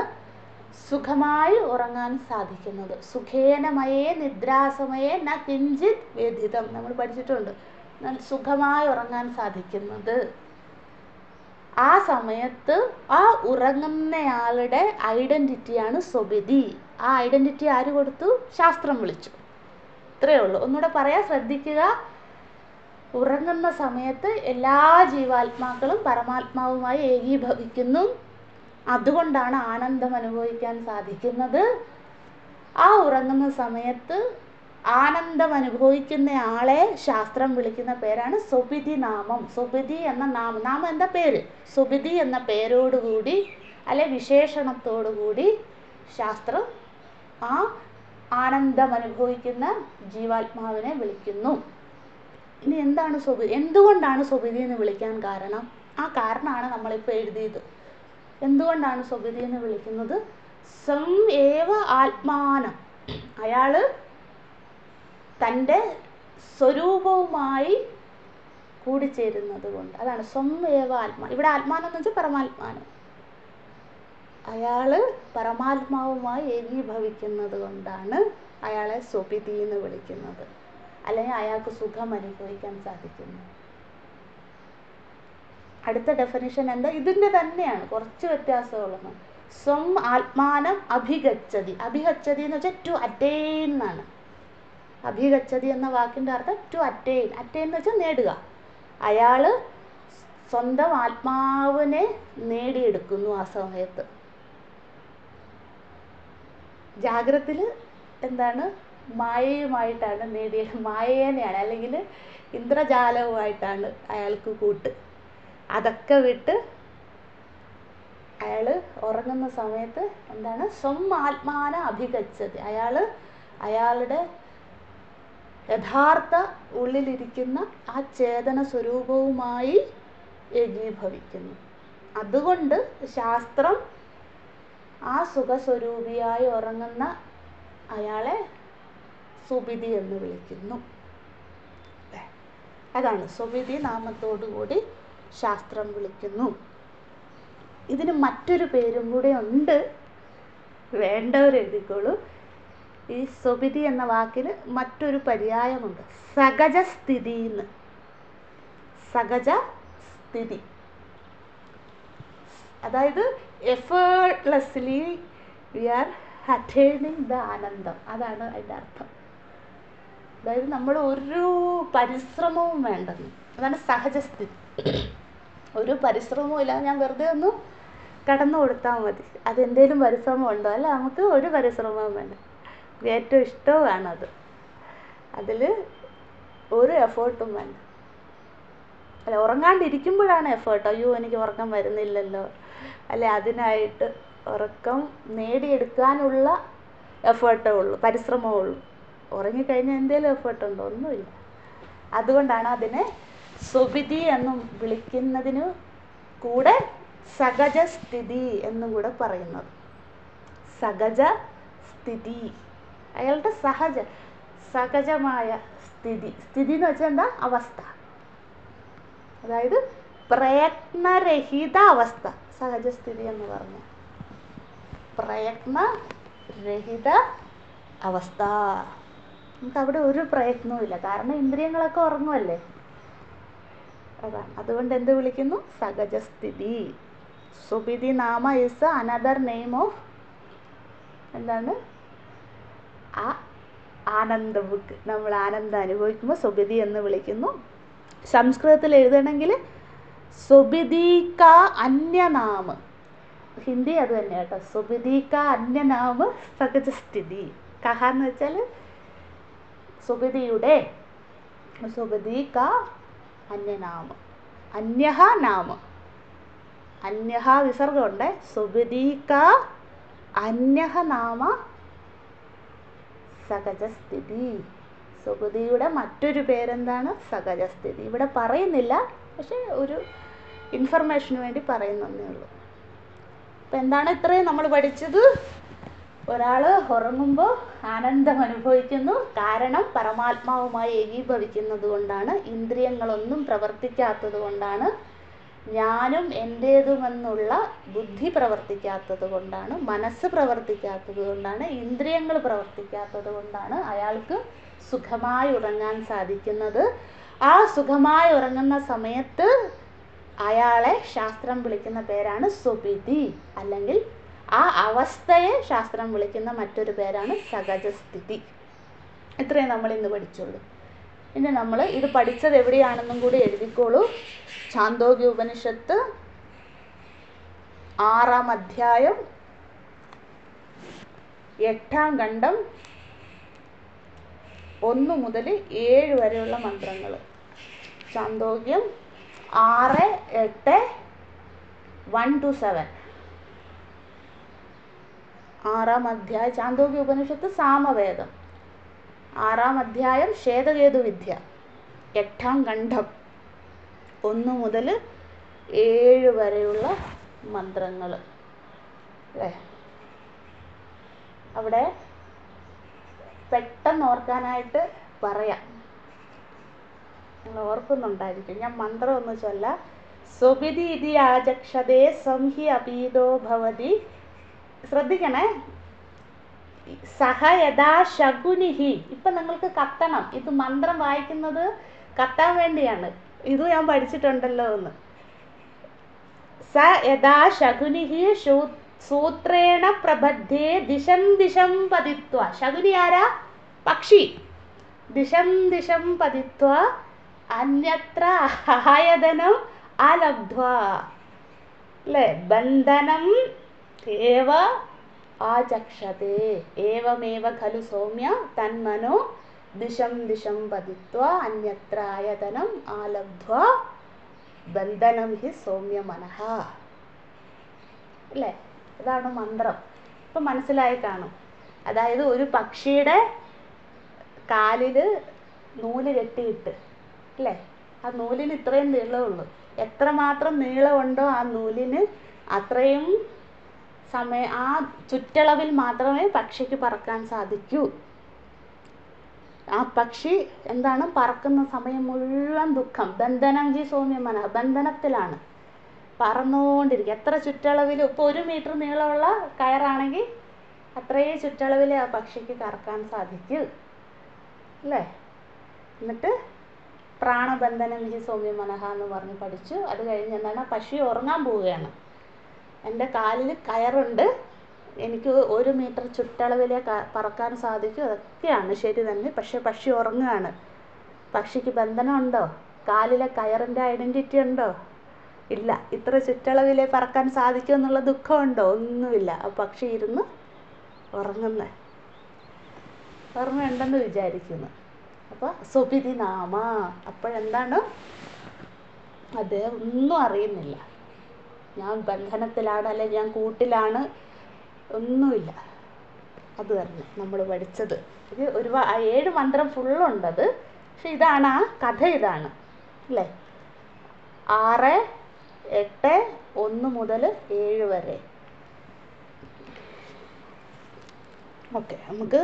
സുഖമായി ഉറങ്ങാൻ സാധിക്കുന്നത്. സുഖേനമയേ നിദ്രാസമയേ ന കിഞ്ചിത് വ്യഥിതം, നമ്മൾ പഠിച്ചിട്ടുണ്ട്. സുഖമായി ഉറങ്ങാൻ സാധിക്കുന്നത്. ആ സമയത്ത് ആ ഉറങ്ങുന്നയാളുടെ ഐഡന്റിറ്റിയാണ് സ്വപിതി. ആ ഐഡന്റിറ്റി ആര് കൊടുത്തു? ശാസ്ത്രം വിളിച്ചു. ഇത്രയേ ഉള്ളൂ. ഒന്നുകൂടെ പറയാം, ശ്രദ്ധിക്കുക. ഉറങ്ങുന്ന സമയത്ത് എല്ലാ ജീവാത്മാക്കളും പരമാത്മാവുമായി ഏകീഭവിക്കുന്നു. അതുകൊണ്ടാണ് ആനന്ദം അനുഭവിക്കാൻ സാധിക്കുന്നത്. ആ ഉറങ്ങുന്ന സമയത്ത് ആനന്ദം അനുഭവിക്കുന്ന ആളെ ശാസ്ത്രം വിളിക്കുന്ന പേരാണ് സ്വപിതി നാമം. സ്വപിതി എന്ന നാമം എന്താ പേര്? സ്വപിതി എന്ന പേരോടുകൂടി അല്ലെ വിശേഷണത്തോടുകൂടി ശാസ്ത്രം ആ ആനന്ദം അനുഭവിക്കുന്ന ജീവാത്മാവിനെ വിളിക്കുന്നു. ഇനി എന്താണ് സ്വപിതി? എന്തുകൊണ്ടാണ് സ്വപിതി എന്ന് വിളിക്കാൻ കാരണം? ആ കാരണമാണ് നമ്മളിപ്പോൾ എഴുതിയത്. എന്തുകൊണ്ടാണ് സ്വപിതി എന്ന് വിളിക്കുന്നത്? സ്വം ഏവ ആത്മാനം, അയാള് തൻ്റെ സ്വരൂപവുമായി കൂടിച്ചേരുന്നത് കൊണ്ട്. അതാണ് സ്വം ഏവ ആത്മാനം. ഇവിടെ ആത്മാനം എന്ന് വെച്ചാൽ പരമാത്മാനം. അയാള് പരമാത്മാവുമായി ഏകീഭവിക്കുന്നത് കൊണ്ടാണ് അയാളെ സ്വപിതി എന്ന് വിളിക്കുന്നത്, അല്ലെങ്കിൽ അയാൾക്ക് സുഖം അനുഭവിക്കാൻ സാധിക്കുന്നു. അടുത്ത ഡെഫിനിഷൻ എന്താ? ഇതിൻ്റെ തന്നെയാണ്, കുറച്ച് വ്യത്യാസമുള്ളത്. സ്വം ആത്മാനം അഭിഗച്ഛതി. അഭിഗച്ഛതി എന്ന് വെച്ചാൽ ടു അറ്റൈൻ എന്നാണ്. അഭിഗച്ഛതി എന്ന വാക്കിൻ്റെ അർത്ഥം ടു അറ്റൈൻ. അറ്റൈൻ എന്ന് വെച്ചാൽ നേടുക. അയാൾ സ്വന്തം ആത്മാവിനെ നേടിയെടുക്കുന്നു. ആ സമയത്ത് ജാഗ്രതയിൽ എന്താണ്? മായയുമായിട്ടാണ് മായേനെയാണ്, അല്ലെങ്കിൽ ഇന്ദ്രജാലവുമായിട്ടാണ് അയാൾക്ക് കൂട്ട്. അതൊക്കെ വിട്ട് അയാൾ ഉറങ്ങുന്ന സമയത്ത് എന്താണ്? സ്വം ആത്മാന അഭിഗച്ഛതി. അയാളുടെ യഥാർത്ഥ ഉള്ളിലിരിക്കുന്ന ആ ചേതന സ്വരൂപവുമായി ഏകീഭവിക്കുന്നു. അതുകൊണ്ട് ശാസ്ത്രം ആ സുഖസ്വരൂപിയായി ഉറങ്ങുന്ന അയാളെ സ്വപിതി എന്ന് വിളിക്കുന്നു. അതാണ് സ്വപിതി നാമത്തോടുകൂടി ശാസ്ത്രം വിളിക്കുന്നു. ഇതിന് മറ്റൊരു പേരും കൂടെ ഉണ്ട്, വേണ്ടവരെഴുതിക്കോളൂ. ഈ സ്വപിതി എന്ന വാക്കിന് മറ്റൊരു പര്യായമുണ്ട്, സഹജസ്ഥിതി എന്ന്. സഹജസ്ഥിതി അതായത് effortlessly we are attaining the ആനന്ദം. അതാണ് അതിൻ്റെ അർത്ഥം. അതായത് നമ്മൾ ഒരു പരിശ്രമവും വേണ്ടെന്ന്. അതാണ് സഹജസ്ഥിതി. ഒരു പരിശ്രമവും ഇല്ല, ഞാൻ വെറുതെ ഒന്ന് കടന്നു കൊടുത്താൽ മതി. അതെന്തേലും പരിശ്രമം ഉണ്ടോ? അല്ല, നമുക്ക് ഒരു പരിശ്രമവും വേണ്ട. ഏറ്റവും ഇഷ്ടവുമാണത്. അതിൽ ഒരു എഫേർട്ടും വേണ്ട. അല്ല, ഉറങ്ങാണ്ടിരിക്കുമ്പോഴാണ് എഫേർട്ട്. അയ്യോ, എനിക്ക് ഉറക്കം വരുന്നില്ലല്ലോ, അല്ലെ അതിനായിട്ട് ഉറക്കം നേടിയെടുക്കാനുള്ള എഫേർട്ടേ ഉള്ളൂ, പരിശ്രമമേ ഉള്ളൂ. ഉറങ്ങിക്കഴിഞ്ഞാൽ എന്തേലും എഫേർട്ടുണ്ടോ? ഒന്നുമില്ല. അതുകൊണ്ടാണ് അതിനെ സ്വപിതി എന്നും വിളിക്കുന്നതിന് കൂടെ സഹജസ്ഥിതി എന്നും കൂടെ പറയുന്നത്. സഹജസ്ഥിതി, അയാളുടെ സഹജമായ സ്ഥിതി. സ്ഥിതി എന്ന് വെച്ചാൽ എന്താ? അവസ്ഥ. അതായത് പ്രയത്നരഹിത അവസ്ഥ. സഹജസ്ഥിതി എന്ന് പറഞ്ഞ പ്രയത്നരഹിത അവസ്ഥ. നമുക്ക് അവിടെ ഒരു പ്രയത്നവും ഇല്ല, കാരണം ഇന്ദ്രിയങ്ങളൊക്കെ ഉറങ്ങുമല്ലേ. അതാണ്. അതുകൊണ്ട് എന്ത് വിളിക്കുന്നു? സഹജസ്ഥിതി. സ്വപിതി നാമ ഇസ് അനദർ നെയിം ഓഫ് എന്താണ്? ആ ആനന്ദ ബുക്ക്. നമ്മൾ ആനന്ദം അനുഭവിക്കുമ്പോൾ സ്വപിതി എന്ന് വിളിക്കുന്നു. സംസ്കൃതത്തിൽ എഴുതണമെങ്കിൽ സ്വപിതി കാ അന്യനാമ. ഹിന്ദി അത് തന്നെ കേട്ടോ. സുബിതി കാ അന്യനാമ സഹജസ്ഥിതി. കഹ എന്ന് വെച്ചാൽ സുബിതിയുടെ, സുബിതി കാ അന്യനാമ, അന്യഹ നാമ, അന്യഹ വിസർഗമുണ്ട്. സുബിതി കാ അന്യഹ നാമ സഹജസ്ഥിതി. സുബുതിയുടെ മറ്റൊരു പേരെന്താണ്? സഹജസ്ഥിതി. ഇവിടെ പറയുന്നില്ല, പക്ഷെ ഒരു ഇൻഫർമേഷന് വേണ്ടി പറയുന്നതേ ഉള്ളൂ. അപ്പം എന്താണ് ഇത്രയും നമ്മൾ പഠിച്ചത്? ഒരാൾ ഉറങ്ങുമ്പോൾ ആനന്ദം അനുഭവിക്കുന്നു, കാരണം പരമാത്മാവുമായി ഏകീഭവിക്കുന്നത് കൊണ്ടാണ്. ഇന്ദ്രിയങ്ങളൊന്നും പ്രവർത്തിക്കാത്തത് കൊണ്ടാണ്. ഞാനും എൻ്റേതുമെന്നുള്ള ബുദ്ധി പ്രവർത്തിക്കാത്തത് കൊണ്ടാണ്. മനസ്സ് പ്രവർത്തിക്കാത്തത് കൊണ്ടാണ്. ഇന്ദ്രിയങ്ങൾ പ്രവർത്തിക്കാത്തത് കൊണ്ടാണ് അയാൾക്ക് സുഖമായി ഉറങ്ങാൻ സാധിക്കുന്നത്. ആ സുഖമായി ഉറങ്ങുന്ന സമയത്ത് അയാളെ ശാസ്ത്രം വിളിക്കുന്ന പേരാണ് സുബിതി, അല്ലെങ്കിൽ ആ അവസ്ഥയെ ശാസ്ത്രം വിളിക്കുന്ന മറ്റൊരു പേരാണ് സഹജസ്ഥിതി. ഇത്രയും നമ്മൾ ഇന്ന് പഠിച്ചുള്ളൂ. ഇനി നമ്മൾ ഇത് പഠിച്ചത് എവിടെയാണെന്നും കൂടി എഴുതിക്കോളൂ. ഛാന്തോഗ്യ ഉപനിഷത്ത് 6-ാം അധ്യായം 8-ാം ഖണ്ഡം 1 മുതൽ 7 വരെയുള്ള മന്ത്രങ്ങൾ. ഛാന്തോഗ്യം 6, 8, 1 to 7. 6-ാം അധ്യായം ഛാന്തോഗ്യ ഉപനിഷത്ത് സാമവേദം. 6-ാം അധ്യായം ശ്വേതകേതു വിദ്യ. 8-ാം ഖണ്ഡം 1 മുതൽ 7 വരെയുള്ള മന്ത്രങ്ങൾ അല്ലേ? അവിടെ പെട്ടെന്ന് ഓർക്കാനായിട്ട് പറയാം. നിങ്ങൾ ഓർക്കുന്നുണ്ടായിരിക്കും. ഞാൻ മന്ത്രം ഒന്ന് ചൊല്ലാം. സുബിതി ഇതി ആചക്ഷതേ സംഹി അപീതോ ഭവതി. ശ്രദ്ധിക്കണേ. സഹ യഥാ ശകുനിഹി. ഇപ്പം നിങ്ങൾക്ക് കത്തണം. ഇത് മന്ത്രം വായിക്കുന്നത് കത്താൻ വേണ്ടിയാണ്. ഇത് ഞാൻ പഠിച്ചിട്ടുണ്ടല്ലോ എന്ന്. സ യഥാ ശകുനിഹി സൂത്രേണ പ്രബദ്ധേ ദിശം ദിശം പതിത്വ. ശകുനി ആരാ? പക്ഷി. ദിശം ദിശം പതിത്വ അന്യത്ര ആയതനം ആലബ്ധ്വ. അല്ലേ? ബന്ധനം ഏവ ആചക്ഷതേ ഏവമേവ ഖലു സൗമ്യ തന്മനോ ദിശം ദിശം പതിത്വ അന്യത്ര ആയതനം ആലബ്ധ്വ ബന്ധനം ഹി സൗമ്യ മനഃ. അല്ലേ? ഇതാണ് മന്ത്രം. ഇപ്പം മനസ്സിലായി കാണും. അതായത് ഒരു പക്ഷിയുടെ കാലിൽ നൂല് കെട്ടിയിട്ട്, അല്ലേ? ആ നൂലിന് ഇത്രയും നീളമുള്ളൂ. എത്രമാത്രം നീളമുണ്ടോ ആ നൂലിന് അത്രയും ആ ചുറ്റളവിൽ മാത്രമേ പക്ഷിക്ക് പറക്കാൻ സാധിക്കൂ. ആ പക്ഷി എന്താണ്? പറക്കുന്ന സമയം മുഴുവൻ ദുഃഖം. ബന്ധനം ഹി സൗമ്യ മനഃ. ബന്ധനത്തിലാണ്, പറന്നുകൊണ്ടിരിക്കുക. എത്ര ചുറ്റളവിൽ, ഇപ്പോൾ 1 മീറ്റർ നീളമുള്ള കയറാണെങ്കിൽ അത്രയും ചുറ്റളവിൽ ആ പക്ഷിക്ക് കറക്കാൻ സാധിക്കൂ. അല്ലേ? എന്നിട്ട് പ്രാണബന്ധനം ഹി സൗമ്യ മനഃ എന്ന് പറഞ്ഞ് പഠിച്ചു. അത് കഴിഞ്ഞ് എന്താണ്? പക്ഷി ഉറങ്ങാൻ പോവുകയാണ്. എൻ്റെ കാലിൽ കയറുണ്ട്, എനിക്ക് 1 മീറ്റർ ചുറ്റളവിലെ പറക്കാൻ സാധിക്കും. അതൊക്കെയാണ് ശരി തന്നെ. പക്ഷെ പക്ഷി ഉറങ്ങുകയാണ്. പക്ഷിക്ക് ബന്ധനം ഉണ്ടോ? കാലിലെ കയറിൻ്റെ ഐഡൻറ്റിറ്റി ഉണ്ടോ? ഇല്ല. ഇത്ര ചുറ്റളവിലെ പറക്കാൻ സാധിക്കും എന്നുള്ള ദുഃഖമുണ്ടോ? ഒന്നുമില്ല. ആ പക്ഷി ഇരുന്ന് ഉറങ്ങുന്നത് ഓർമ്മയുണ്ടെന്ന് വിചാരിക്കുന്നു. അപ്പോൾ സുബിതി നാമ. അപ്പോഴെന്താണ്? അദ്ദേഹം ഒന്നും അറിയുന്നില്ല. ഞാൻ ബന്ധനത്തിലാണ്, അല്ലെ ഞാൻ കൂട്ടിലാണ്, ഒന്നുമില്ല. അത് തന്നെ നമ്മൾ പഠിച്ചത്. ഇത് 7 മന്ത്രം ഫുള്ളുണ്ടത്. പക്ഷെ ഇതാണ് ആ കഥ. ഇതാണ് അല്ലേ? 6, 8, 1 മുതൽ 7 വരെ. ഓക്കെ, നമുക്ക്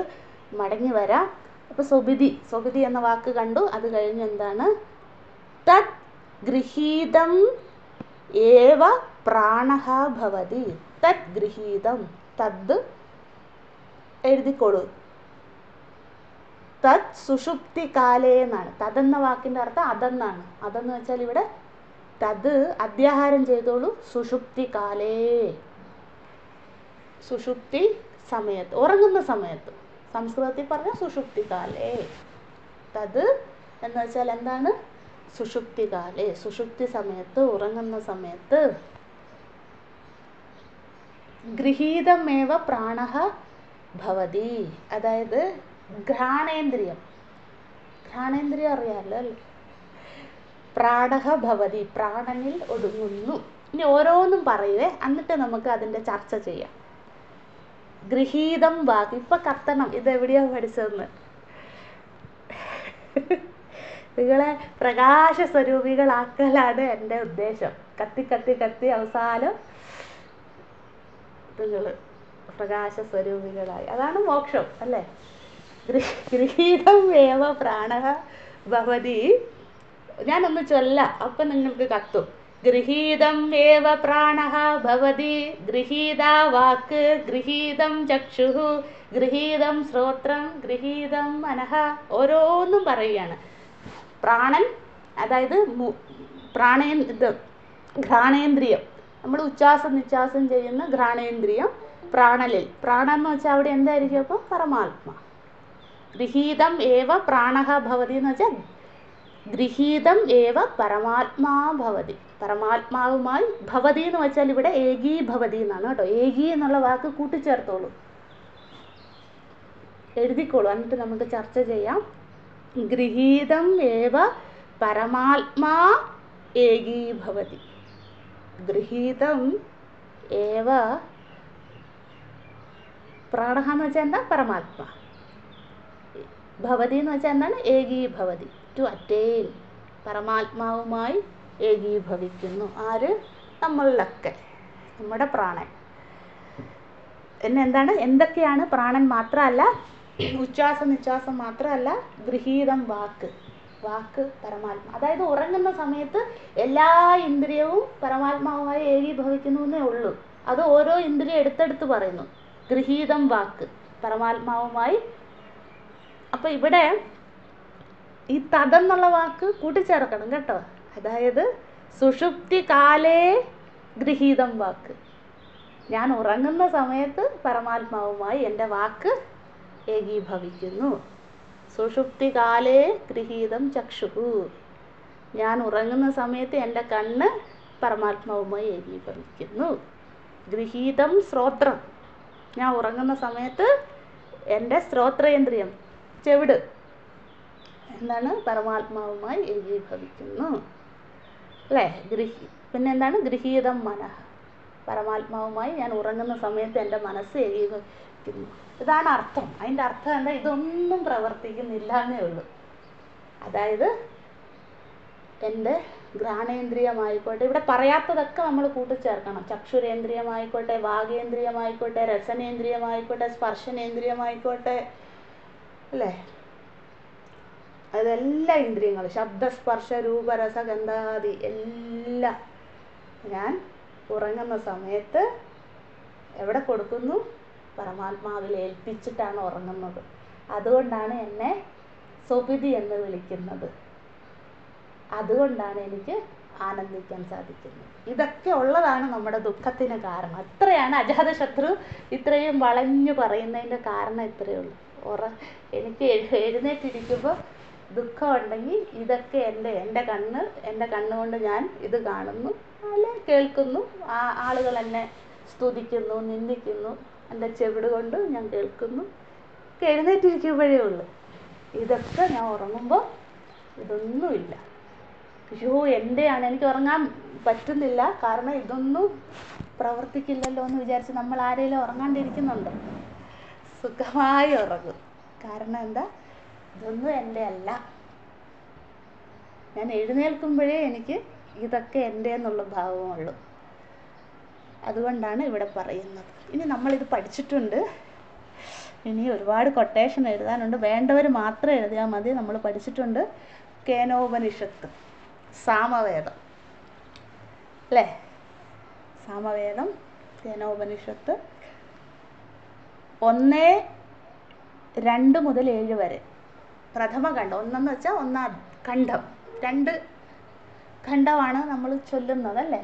മടങ്ങി വരാം. അപ്പോൾ സുബിതി എന്ന വാക്ക് കണ്ടു. അത് കഴിഞ്ഞ് എന്താണ്? തത് ഗൃഹീതം ഏവ പ്രാണഃ ഭവതി. തത് ഗൃഹീതം. തത് എഴുതിക്കോളൂ. തത് സുഷുപ്തി കാലേ എന്നാണ്. തതെന്ന വാക്കിൻ്റെ അർത്ഥം അതെന്നാണ്. അതെന്ന് വെച്ചാൽ ഇവിടെ തത് അധ്യാഹാരം ചെയ്തോളൂ. സുഷുപ്തി കാലേ, സുഷുപ്തി സമയത്ത്, ഉറങ്ങുന്ന സമയത്ത്. സംസ്കൃതത്തിൽ പറഞ്ഞ സുഷുപ്തി കാലേ. തത് എന്ന് വെച്ചാൽ എന്താണ്? സുഷുപ്തി കാലേ, സുഷുപ്തി സമയത്ത്, ഉറങ്ങുന്ന സമയത്ത്. ഗൃഹീതമേവ പ്രാണഃ ഭവതി. അതായത് ഘ്രാണേന്ദ്രിയം അറിയാമല്ലോ അല്ലേ? പ്രാണഃ ഭവതി, പ്രാണനിൽ ഒടുങ്ങുന്നു. ഇനി ഓരോന്നും പറയുവേ, എന്നിട്ട് നമുക്ക് അതിൻ്റെ ചർച്ച ചെയ്യാം. ഗൃഹീതം വാക്ക്, ഇപ്പം കത്തണം ഇതെവിടെയോ പഠിച്ചതെന്ന്. നിങ്ങളെ പ്രകാശ സ്വരൂപികളാക്കലാണ് എൻ്റെ ഉദ്ദേശം. കത്തി കത്തി കത്തി അവസാനം നിങ്ങൾ പ്രകാശ സ്വരൂപികളായി, അതാണ് മോക്ഷം അല്ലേ? ഗൃഹീതം ഏവ പ്രാണഃ ഭവതി. ഞാനൊന്ന് ചൊല്ലാം, അപ്പം നിങ്ങൾക്ക് കത്തും. ഗൃഹീതം ഏവ പ്രാണഃ ഭവതി, ഗൃഹീത വാക്ക്, ഗൃഹീതം ചക്ഷുഃ, ഗൃഹീതം ശ്രോത്രം, ഗൃഹീതം മനഃ. ഓരോന്നും പറയുകയാണ്. പ്രാണൻ, അതായത് ഘ്രാണേന്ദ്രിയം, നമ്മൾ ഉച്ഛ്വാസം നിശ്വാസം ചെയ്യുന്ന ഘ്രാണേന്ദ്രിയം പ്രാണനിൽ. പ്രാണൻ എന്ന് വെച്ചാൽ അവിടെ എന്തായിരിക്കും? അപ്പോൾ പരമാത്മാ. ഗൃഹീതം ഏവ പ്രാണഃ ഭവതി എന്ന് വെച്ചാൽ ഗൃഹീതം ഏവ പരമാത്മാ ഭവതി, പരമാത്മാവുമായി. ഭവതി എന്ന് വെച്ചാൽ ഇവിടെ ഏകീ ഭവതി എന്നാണ് കേട്ടോ. ഏകീ എന്നുള്ള വാക്ക് കൂട്ടിച്ചേർത്തോളൂ, എഴുതിക്കോളൂ, എന്നിട്ട് നമുക്ക് ചർച്ച ചെയ്യാം. ഗൃഹീതം ഏവ പരമാത്മാ ഏകീ ഭവതി. ഗൃഹീതം ഏവ പ്രാണഃ എന്ന് വെച്ചാൽ എന്താ? പരമാത്മാ. ഭവതി എന്ന് വെച്ചാൽ എന്താണ്? ഏകീഭവതി, ടു അറ്റൈൻ. പരമാത്മാവുമായി ഏകീഭവിക്കുന്നു. ആര്? നമ്മളിലൊക്കെ, നമ്മുടെ പ്രാണൻ. എന്താണ്? എന്തൊക്കെയാണ്? പ്രാണൻ മാത്രമല്ല, ഉച്ഛ്വാസം നിശ്വാസം മാത്രമല്ല, ഗൃഹീതം വാക്ക്, പരമാത്മാ. അതായത് ഉറങ്ങുന്ന സമയത്ത് എല്ലാ ഇന്ദ്രിയവും പരമാത്മാവുമായി ഏകീഭവിക്കുന്നു എന്നേ ഉള്ളൂ. അത് ഓരോ ഇന്ദ്രിയം എടുത്തെടുത്ത് പറയുന്നു. ഗൃഹീതം വാക്ക് പരമാത്മാവുമായി. അപ്പം ഇവിടെ ഈ തതെന്നുള്ള വാക്ക് കൂട്ടിച്ചേർക്കണം കേട്ടോ. അതായത് സുഷുപ്തി കാലേ ഗൃഹീതം വാക്ക്, ഞാൻ ഉറങ്ങുന്ന സമയത്ത് പരമാത്മാവുമായി എൻ്റെ വാക്ക് ഏകീഭവിക്കുന്നു. സുഷുപ്തി കാലേ ഗൃഹീതം ചക്ഷുഃ, ഞാൻ ഉറങ്ങുന്ന സമയത്ത് എൻ്റെ കണ്ണ് പരമാത്മാവുമായി ഏകീഭവിക്കുന്നു. ഗൃഹീതം ശ്രോത്രം, ഞാൻ ഉറങ്ങുന്ന സമയത്ത് എൻ്റെ ശ്രോത്രേന്ദ്രിയം, ചെവിട്, എന്താണ്? പരമാത്മാവുമായി ഏകീഭവിക്കുന്നു അല്ലേ? പിന്നെ എന്താണ്? ഗൃഹീതം മനഃ, പരമാത്മാവുമായി ഞാൻ ഉറങ്ങുന്ന സമയത്ത് എൻ്റെ മനസ്സ് ഏകീഭവിക്കുന്നു. ഇതാണ് അർത്ഥം. അതിൻ്റെ അർത്ഥം എന്താ? ഇതൊന്നും പ്രവർത്തിക്കുന്നില്ല എന്നേ ഉള്ളൂ. അതായത് എൻ്റെ ഘ്രാണേന്ദ്രിയമായിക്കോട്ടെ, ഇവിടെ പറയാത്തതൊക്കെ നമ്മൾ കൂട്ടിച്ചേർക്കണം. ചക്ഷുരേന്ദ്രിയമായിക്കോട്ടെ, വാഗേന്ദ്രിയമായിക്കോട്ടെ, രസനേന്ദ്രിയമായിക്കോട്ടെ, സ്പർശനേന്ദ്രിയമായിക്കോട്ടെ അല്ലേ? അതെല്ലാ ഇന്ദ്രിയങ്ങൾ, ശബ്ദസ്പർശ രൂപരസഗന്ധാദി എല്ലാം ഞാൻ ഉറങ്ങുന്ന സമയത്ത് എവിടെ കൊടുക്കുന്നു? പരമാത്മാവിൽ ഏൽപ്പിച്ചിട്ടാണ് ഉറങ്ങുന്നത്. അതുകൊണ്ടാണ് എന്നെ സ്വപിതി എന്ന് വിളിക്കുന്നത്. അതുകൊണ്ടാണ് എനിക്ക് ആനന്ദിക്കാൻ സാധിക്കുന്നത്. ഇതൊക്കെ ഉള്ളതാണ് നമ്മുടെ ദുഃഖത്തിന് കാരണം. അത്രയാണ് അജാതശത്രു ഇത്രയും വളഞ്ഞു പറയുന്നതിൻ്റെ കാരണം. ഇത്രയേ ഉള്ളൂ. എനിക്ക് എഴുന്നേറ്റിരിക്കുമ്പോൾ ദുഃഖമുണ്ടെങ്കിൽ ഇതൊക്കെ എൻ്റെ കണ്ണുകൊണ്ട് ഞാൻ ഇത് കാണുന്നു, അല്ലെ കേൾക്കുന്നു. ആളുകൾ എന്നെ സ്തുതിക്കുന്നു, നിന്ദിക്കുന്നു, എൻ്റെ ചെവിട് കൊണ്ട് ഞാൻ കേൾക്കുന്നു. എഴുന്നേറ്റിരിക്കുമ്പോഴേ ഉള്ളൂ. ഇതൊക്കെ ഞാൻ ഉറങ്ങുമ്പോൾ ഇതൊന്നുമില്ല. അയ്യോ എൻ്റെയാണ്, എനിക്ക് ഉറങ്ങാൻ പറ്റുന്നില്ല, കാരണം ഇതൊന്നും പ്രവർത്തിക്കില്ലല്ലോ എന്ന് വിചാരിച്ച് നമ്മൾ ആരെങ്കിലും ഉറങ്ങാണ്ടിരിക്കുന്നുണ്ടോ? സുഖമായി ഉറങ്ങും. കാരണം എന്താ? ഇതൊന്നും എൻ്റെ അല്ല. ഞാൻ എഴുന്നേൽക്കുമ്പോഴേ എനിക്ക് ഇതൊക്കെ എൻ്റെ എന്നുള്ള ഭാവമുള്ളൂ. അതുകൊണ്ടാണ് ഇവിടെ പറയുന്നത്. ഇനി നമ്മളിത് പഠിച്ചിട്ടുണ്ട്. ഇനി ഒരുപാട് കൊട്ടേഷൻ എഴുതാനുണ്ട്. വേണ്ടവർ മാത്രം എഴുതിയാൽ മതി. നമ്മൾ പഠിച്ചിട്ടുണ്ട്. കേനോപനിഷത്ത്, സാമവേദം അല്ലേ? സാമവേദം, കേനോപനിഷത്ത് 1-2 മുതൽ 7 വരെ. പ്രഥമ ഖണ്ഡം, 1 വെച്ചാൽ 1 ഖണ്ഡം, 2 ഖണ്ഡമാണ് നമ്മൾ ചൊല്ലുന്നത് അല്ലേ?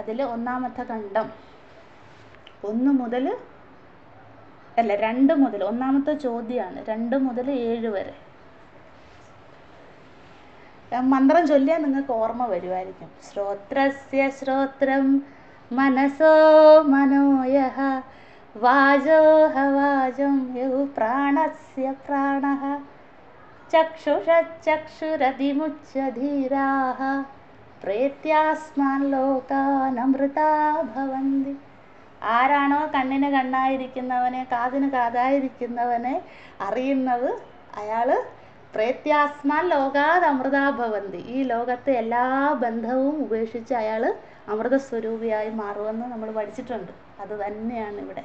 അതിൽ 1-ാമത്തെ ഖണ്ഡം 1 മുതൽ 2 മുതൽ, 1-ാമത്തെ ചോദ്യമാണ് 2 മുതൽ 7 വരെ. മന്ത്രം ചൊല്ലിയാൽ നിങ്ങൾക്ക് ഓർമ്മ വരുമായിരിക്കും. ശ്രോത്രസ്യ ശ്രോത്രം മനസോ മനോയഃ വാചോ ഹവാചം യഹു പ്രാണസ്യ പ്രാണഃ ചക്ഷുഷച്ചക്ഷുരതിമുച്യധീരാः പ്രേത്യാസ്മാൻ ലോകാനമൃതാ ഭവന്തി. ആരാണോ കണ്ണിന് കണ്ണായിരിക്കുന്നവനെ കാതിന് കാതായിരിക്കുന്നവനെ അറിയുന്നത് അയാൾ പ്രേത്യാസ്മാൻ ലോകാത് അമൃതാ ഭവന്തി. ഈ ലോകത്തെ എല്ലാ ബന്ധവും ഉപേക്ഷിച്ച് അയാൾ അമൃതസ്വരൂപിയായി മാറുമെന്ന് നമ്മൾ പഠിച്ചിട്ടുണ്ട്. അത് തന്നെയാണ് ഇവിടെ.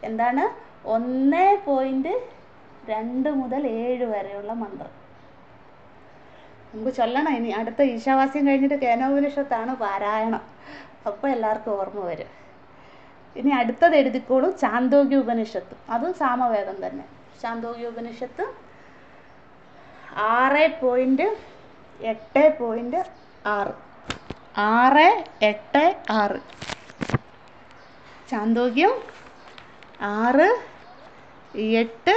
എന്താണ്? 1.2 മുതൽ 7 വരെയുള്ള മന്ത്രം നമുക്ക് ചൊല്ലണം. ഇനി അടുത്ത ഈശാവാസ്യം കഴിഞ്ഞിട്ട് കേനോപനിഷത്താണ് പാരായണം. അപ്പോൾ എല്ലാവർക്കും ഓർമ്മ വരും. ഇനി അടുത്തത് എഴുതിക്കോളൂ, ചാന്തോഗ്യ ഉപനിഷത്ത്. അത് സാമവേദം തന്നെ. ചാന്തോഗ്യ ഉപനിഷത്ത് 6.8.6 6.8.6 ചാന്തോഗ്യം 6.8.6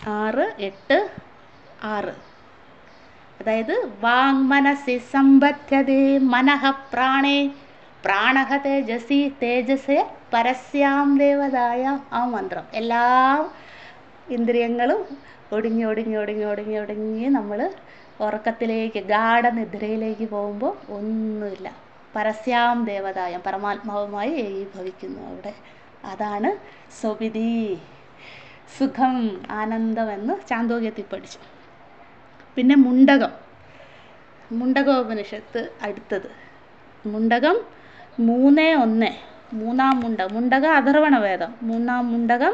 6.8.6. അതായത് വാങ്മനസി സമ്പദ്ധ്യതേ മനഃ പ്രാണേ പ്രാണഃ തേജസി തേജസേ പരസ്യാം ദേവതായ. ആ മന്ത്രം എല്ലാ ഇന്ദ്രിയങ്ങളും ഒടുങ്ങി നമ്മൾ ഉറക്കത്തിലേക്ക് ഗാഠനിദ്രയിലേക്ക് പോകുമ്പോൾ ഒന്നുമില്ല. പരസ്യാം ദേവതായം പരമാത്മാവുമായി ഏകീഭവിക്കുന്നു അവിടെ. അതാണ് സ്വപിതി, സുഖം, ആനന്ദമെന്ന് ചാന്തോഗ്യത്തിൽ പഠിച്ചു. പിന്നെ മുണ്ടകോപനിഷത്ത് അടുത്തത്. മുണ്ടകം 3.1 മൂന്നാം മുണ്ടകം അഥർവണ വേദം. മൂന്നാം മുണ്ടകം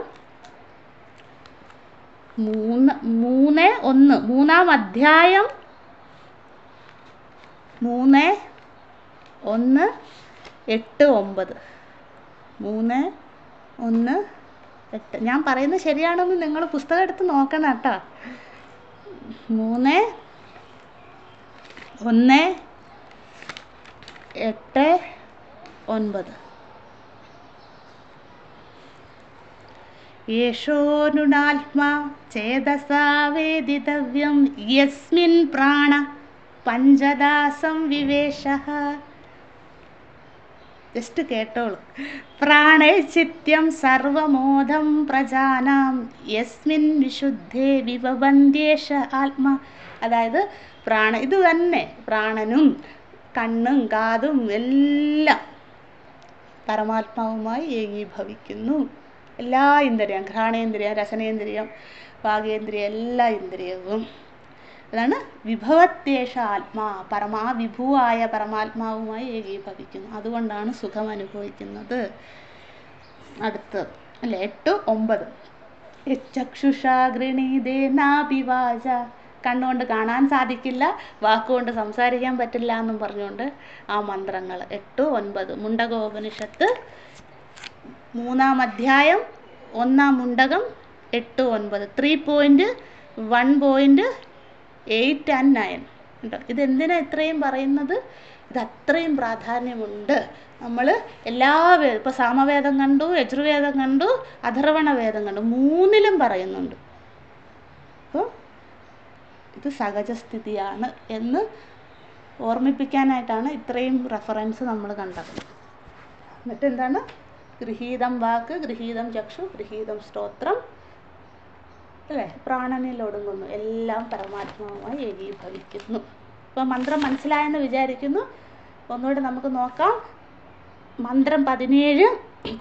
3.1 മൂന്നാം അധ്യായം 3.1.8.9 3.1.8. ഞാൻ പറയുന്നത് ശരിയാണെന്ന് നിങ്ങൾ പുസ്തകം എടുത്ത് നോക്കണം കേട്ടോ. 3.1.8.9. യേശോനുനാത്മാ ചേതസാ വേദിതവ്യം യസ്മിൻ പ്രാണ പഞ്ചദാസം വിവേശഃ. ജസ്റ്റ് കേട്ടോളൂ. പ്രാണൈചിത്യം സർവമോദം പ്രജാനാം യസ്മിൻ വിശുദ്ധേ വിഭവന്ത്യേഷ ആത്മാ. അതായത് ഇത് തന്നെ പ്രാണനും കണ്ണും കാതും എല്ലാം പരമാത്മാവുമായി ഏകീഭവിക്കുന്നു. എല്ലാ ഇന്ദ്രിയം, ഘ്രാണേന്ദ്രിയം, രസനേന്ദ്രിയം, വാഗേന്ദ്രിയം, എല്ലാ ഇന്ദ്രിയവും. അതാണ് വിഭവത്യേഷ ആത്മാ. വിഭുവായ പരമാത്മാവുമായി ഏകീഭവിക്കുന്നു. അതുകൊണ്ടാണ് സുഖം അനുഭവിക്കുന്നത്. അടുത്തത് അല്ലേ 8.9. ചക്ഷുഷാ ഗൃണീതേനാഭിവാച. കണ്ണുകൊണ്ട് കാണാൻ സാധിക്കില്ല, വാക്കുകൊണ്ട് സംസാരിക്കാൻ പറ്റില്ല എന്നും പറഞ്ഞുകൊണ്ട് ആ മന്ത്രങ്ങൾ 8.9 മുണ്ടകോപനിഷത്ത് 3-ാം അധ്യായം 1-ാം മുണ്ടകം 8.9 3.1.8 and 9 കേട്ടോ. ഇതെന്തിനാ ഇത്രയും പറയുന്നത്? ഇത് അത്രയും പ്രാധാന്യമുണ്ട്. നമ്മൾ എല്ലാ ഇപ്പോൾ സാമവേദം കണ്ടു, യജുർവേദം കണ്ടു, അഥർവണ വേദം കണ്ടു, 3-ലും പറയുന്നുണ്ട്. അപ്പോൾ ഇത് സഹജസ്ഥിതിയാണ് എന്ന് ഓർമ്മിപ്പിക്കാനായിട്ടാണ് ഇത്രയും റെഫറൻസ് നമ്മൾ കണ്ടത്. എന്നിട്ട് എന്താണ്? ഗൃഹീതം വാക്ക്, ഗൃഹീതം ചക്ഷു, ഗൃഹീതം സ്തോത്രം അല്ലേ, പ്രാണനിൽ ഒടുങ്ങുന്നു, എല്ലാം പരമാത്മാവുമായി ഏകീഭവിക്കുന്നു. അപ്പോൾ മന്ത്രം മനസ്സിലായെന്ന് വിചാരിക്കുന്നു. ഒന്നുകൂടി നമുക്ക് നോക്കാം. മന്ത്രം 17.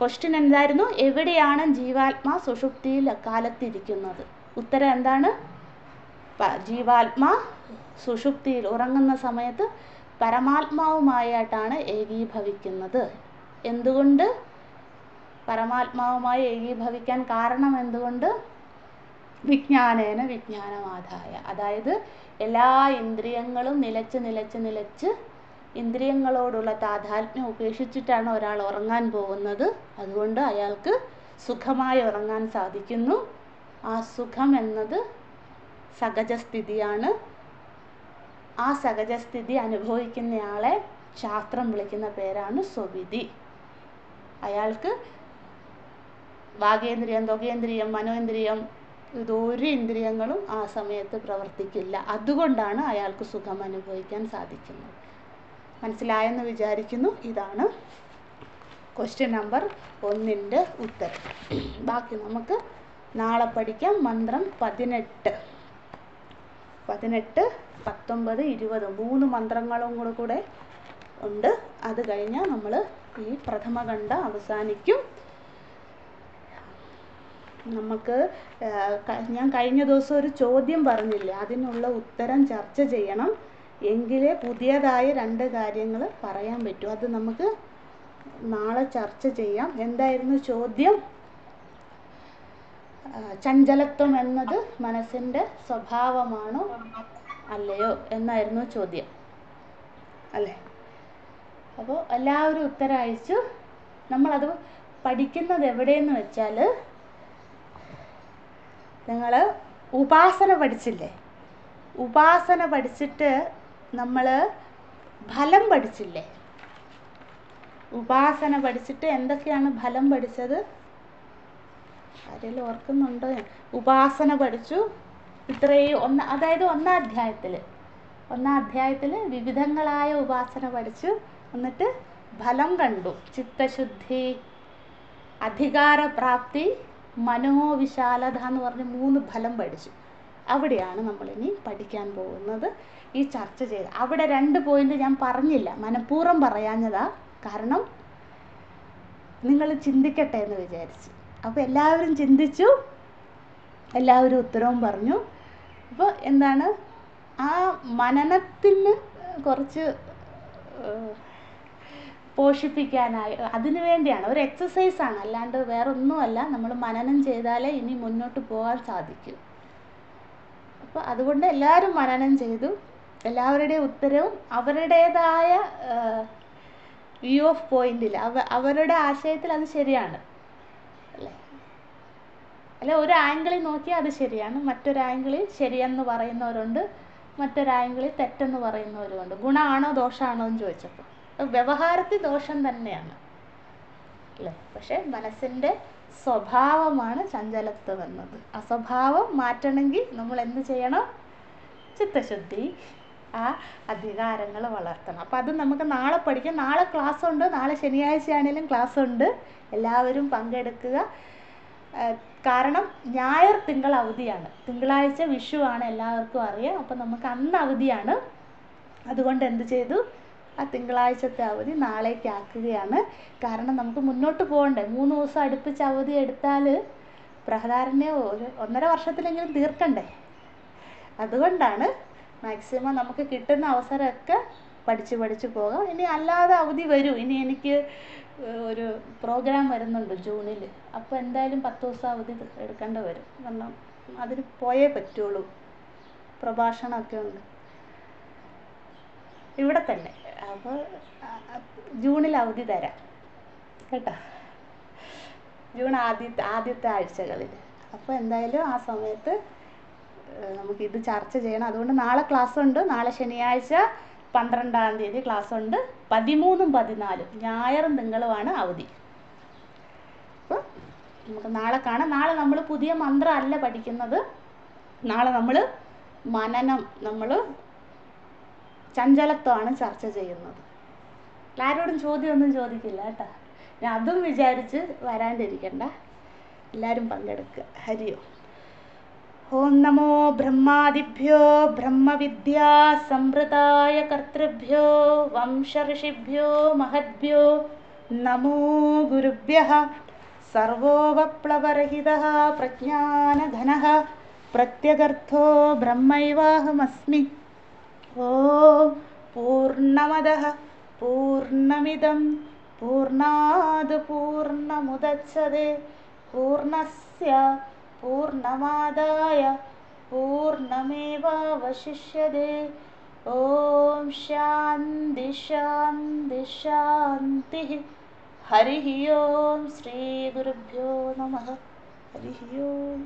ക്വസ്റ്റ്യൻ എന്തായിരുന്നു? എവിടെയാണ് ജീവാത്മാ സുഷുപ്തിയിൽ കാലത്തിരിക്കുന്നത്? ഉത്തരം എന്താണ്? ജീവാത്മാ സുഷുപ്തിയിൽ ഉറങ്ങുന്ന സമയത്ത് പരമാത്മാവുമായിട്ടാണ് ഏകീഭവിക്കുന്നത്. എന്തുകൊണ്ട് പരമാത്മാവുമായി ഏകീഭവിക്കാൻ കാരണം എന്തുകൊണ്ട്? വിജ്ഞാനേന വിജ്ഞാനമാധായ. അതായത് എല്ലാ ഇന്ദ്രിയങ്ങളും നിലച്ച് ഇന്ദ്രിയങ്ങളോടുള്ള താതാത്മ്യം ഉപേക്ഷിച്ചിട്ടാണ് ഒരാൾ ഉറങ്ങാൻ പോകുന്നത്. അതുകൊണ്ട് അയാൾക്ക് സുഖമായി ഉറങ്ങാൻ സാധിക്കുന്നു. ആ സുഖം എന്നത് സഹജസ്ഥിതിയാണ്. ആ സഹജസ്ഥിതി അനുഭവിക്കുന്നയാളെ ശാസ്ത്രം വിളിക്കുന്ന പേരാണ് സ്വവിധി. അയാൾക്ക് വാഗേന്ദ്രിയം, ത്വകേന്ദ്രിയം, മനോേന്ദ്രിയം ഇതൊരു ഇന്ദ്രിയങ്ങളും ആ സമയത്ത് പ്രവർത്തിക്കില്ല. അതുകൊണ്ടാണ് അയാൾക്ക് സുഖം അനുഭവിക്കാൻ സാധിക്കുന്നത്. മനസ്സിലായെന്ന് വിചാരിക്കുന്നു. ഇതാണ് ക്വസ്റ്റ്യൻ നമ്പർ 1ൻ്റെ ഉത്തരം. ബാക്കി നമുക്ക് നാളെ പഠിക്കാം. മന്ത്രം 18, 19, 20 3 മന്ത്രങ്ങളും കൂടെ ഉണ്ട്. അത് കഴിഞ്ഞാൽ നമ്മൾ ഈ പ്രഥമഖണ്ഡ അവസാനിക്കും. നമുക്ക് ഞാൻ കഴിഞ്ഞ ദിവസം ഒരു ചോദ്യം പറഞ്ഞില്ലേ, അതിനുള്ള ഉത്തരം ചർച്ച ചെയ്യണം. എങ്കിലേ പുതിയതായ 2 കാര്യങ്ങൾ പറയാൻ പറ്റൂ. അത് നമുക്ക് നാളെ ചർച്ച ചെയ്യാം. എന്തായിരുന്നു ചോദ്യം? ചഞ്ചലത്വം എന്നത് മനസ്സിൻ്റെ സ്വഭാവമാണോ അല്ലയോ എന്നായിരുന്നു ചോദ്യം അല്ലേ? അപ്പോൾ എല്ലാവരും ഉത്തരം അയച്ചു. നമ്മളത് പഠിക്കുന്നത് എവിടെയെന്ന് വെച്ചാൽ, നിങ്ങൾ ഉപാസന പഠിച്ചില്ലേ? ഉപാസന പഠിച്ചിട്ട് നമ്മൾ ഫലം പഠിച്ചില്ലേ? ഉപാസന പഠിച്ചിട്ട് എന്തൊക്കെയാണ് ഫലം പഠിച്ചത്? ആരെങ്കിലും ഓർക്കുന്നുണ്ടോ? ഉപാസന പഠിച്ചു. ഇത്രയും അതായത് ഒന്നാം അധ്യായത്തിൽ വിവിധങ്ങളായ ഉപാസന പഠിച്ചു. എന്നിട്ട് ഫലം കണ്ടു. ചിത്തശുദ്ധി, അധികാരപ്രാപ്തി, മനോവിശാലത എന്ന് പറഞ്ഞ് 3 ഫലം പഠിച്ചു. അവിടെയാണ് നമ്മളിനി പഠിക്കാൻ പോകുന്നത്. ഈ ചർച്ച ചെയ്ത് അവിടെ 2 പോയിന്റ് ഞാൻ പറഞ്ഞില്ല, മനഃപൂർവ്വം പറയാഞ്ഞതാ. കാരണം നിങ്ങൾ ചിന്തിക്കട്ടെ എന്ന് വിചാരിച്ചു. അപ്പോൾ എല്ലാവരും ചിന്തിച്ചു, എല്ലാവരും ഉത്തരവും പറഞ്ഞു. അപ്പോൾ എന്താണ്, ആ മനനത്തിന് കുറച്ച് പോഷിപ്പിക്കാനായി, അതിനു വേണ്ടിയാണ്, ഒരു എക്സസൈസാണ്, അല്ലാണ്ട് വേറെ ഒന്നുമല്ല. നമ്മൾ മനനം ചെയ്താലേ ഇനി മുന്നോട്ട് പോകാൻ സാധിക്കും. അപ്പോൾ അതുകൊണ്ട് എല്ലാവരും മനനം ചെയ്തു. എല്ലാവരുടെയും ഉത്തരവും അവരുടേതായ വ്യൂ ഓഫ് പോയിന്റിൽ, അവരുടെ ആശയത്തിൽ അത് ശരിയാണ് അല്ലെ? ഒരു ആംഗിളിൽ നോക്കിയാൽ അത് ശരിയാണ്, മറ്റൊരു ആംഗിളിൽ ശരിയെന്ന് പറയുന്നവരുണ്ട്, മറ്റൊരു ആംഗിളിൽ തെറ്റെന്ന് പറയുന്നവരുമുണ്ട്. ഗുണമാണോ ദോഷമാണോ എന്ന് ചോദിച്ചപ്പോൾ വ്യവഹാരത്തിൽ ദോഷം തന്നെയാണ് അല്ലേ? പക്ഷെ മനസ്സിൻ്റെ സ്വഭാവമാണ് ചഞ്ചലത്വം എന്നത്. ആ സ്വഭാവം മാറ്റണമെങ്കിൽ നമ്മൾ എന്ത് ചെയ്യണം? ചിത്തശുദ്ധി, ആ അധികാരങ്ങൾ വളർത്തണം. അപ്പോൾ അത് നമുക്ക് നാളെ പഠിക്കാം. നാളെ ക്ലാസ് ഉണ്ട്. നാളെ ശനിയാഴ്ച ആണെങ്കിലും ക്ലാസ് ഉണ്ട്. എല്ലാവരും പങ്കെടുക്കുക. കാരണം ഞായർ തിങ്കൾ അവധിയാണ്, തിങ്കളാഴ്ച വിഷു ആണ്, എല്ലാവർക്കും അറിയാം. അപ്പം നമുക്ക് അന്ന് അവധിയാണ്. അതുകൊണ്ട് എന്ത് ചെയ്തു? ആ തിങ്കളാഴ്ചത്തെ അവധി നാളേക്ക് ആക്കുകയാണ്. കാരണം നമുക്ക് മുന്നോട്ട് പോകണ്ടേ? 3 ദിവസം അടുപ്പിച്ച് അവധി എടുത്താൽ പ്രഹദാരനെ 1.5 വർഷത്തിലെങ്കിലും തീർക്കണ്ടേ? അതുകൊണ്ടാണ് മാക്സിമം നമുക്ക് കിട്ടുന്ന അവസരമൊക്കെ പഠിച്ച് പോകാം. ഇനി അല്ലാതെ അവധി വരും. ഇനി എനിക്ക് ഒരു പ്രോഗ്രാം വരുന്നുണ്ട് ജൂണിൽ. അപ്പോൾ എന്തായാലും 10 ദിവസം അവധി എടുക്കേണ്ടി വരും. കാരണം അതിന് പോയേ പറ്റുള്ളൂ. പ്രഭാഷണമൊക്കെ ഉണ്ട് ഇവിടെ തന്നെ. അപ്പോൾ ജൂണിൽ അവധി തരാം കേട്ടോ, ജൂൺ ആദ്യത്തെ ആഴ്ചകളിൽ. അപ്പോൾ എന്തായാലും ആ സമയത്ത് നമുക്കിത് ചർച്ച ചെയ്യണം. അതുകൊണ്ട് നാളെ ക്ലാസ് ഉണ്ട്. നാളെ ശനിയാഴ്ച 12-ാം തീയതി ക്ലാസ് ഉണ്ട്. 13-ഉം 14-ഉം ഞായറും തിങ്കളുമാണ് അവധി. അപ്പോൾ നമുക്ക് നാളെ കാണാം. നാളെ നമ്മൾ പുതിയ മന്ത്രം അല്ല പഠിക്കുന്നത്. നാളെ നമ്മൾ മനനം, നമ്മൾ ചഞ്ചലത്വമാണ് ചർച്ച ചെയ്യുന്നത്. ആരോടും ചോദ്യമൊന്നും ചോദിക്കില്ല കേട്ടോ. ഞാൻ അതും വിചാരിച്ച് വരാണ്ടിരിക്കണ്ട. എല്ലാവരും പങ്കെടുക്കുക. ഹരിയോ. ഓം നമോ ബ്രഹ്മാദിഭ്യോ ബ്രഹ്മവിദ്യാ സംവൃതായ കർത്തൃഭ്യോ വംശഋഷിഭ്യോ മഹദ്ഭ്യോ നമോ ഗുരുഭ്യഃ. സർവോപപ്ലവരഹിതഃ പ്രജ്ഞാനഘനഃ പ്രത്യഗർത്ഥോ ബ്രഹ്മൈവാഹമസ്മി. ഓം പൂർണ്ണമദഃ പൂർണ്ണമിദം പൂർണ്ണാത് പൂർണ്ണമുദച്ഛതേ പൂർണ്ണസ്യ പൂർണ്ണമാദായ പൂർണ്ണമേവാവശിഷ്യതേ. ഓം ശാന്തി ശാന്തി ശാന്തി. ഹരി ഓം. ശ്രീ ഗുരുഭ്യോ നമഃ. ഹരി ഓം.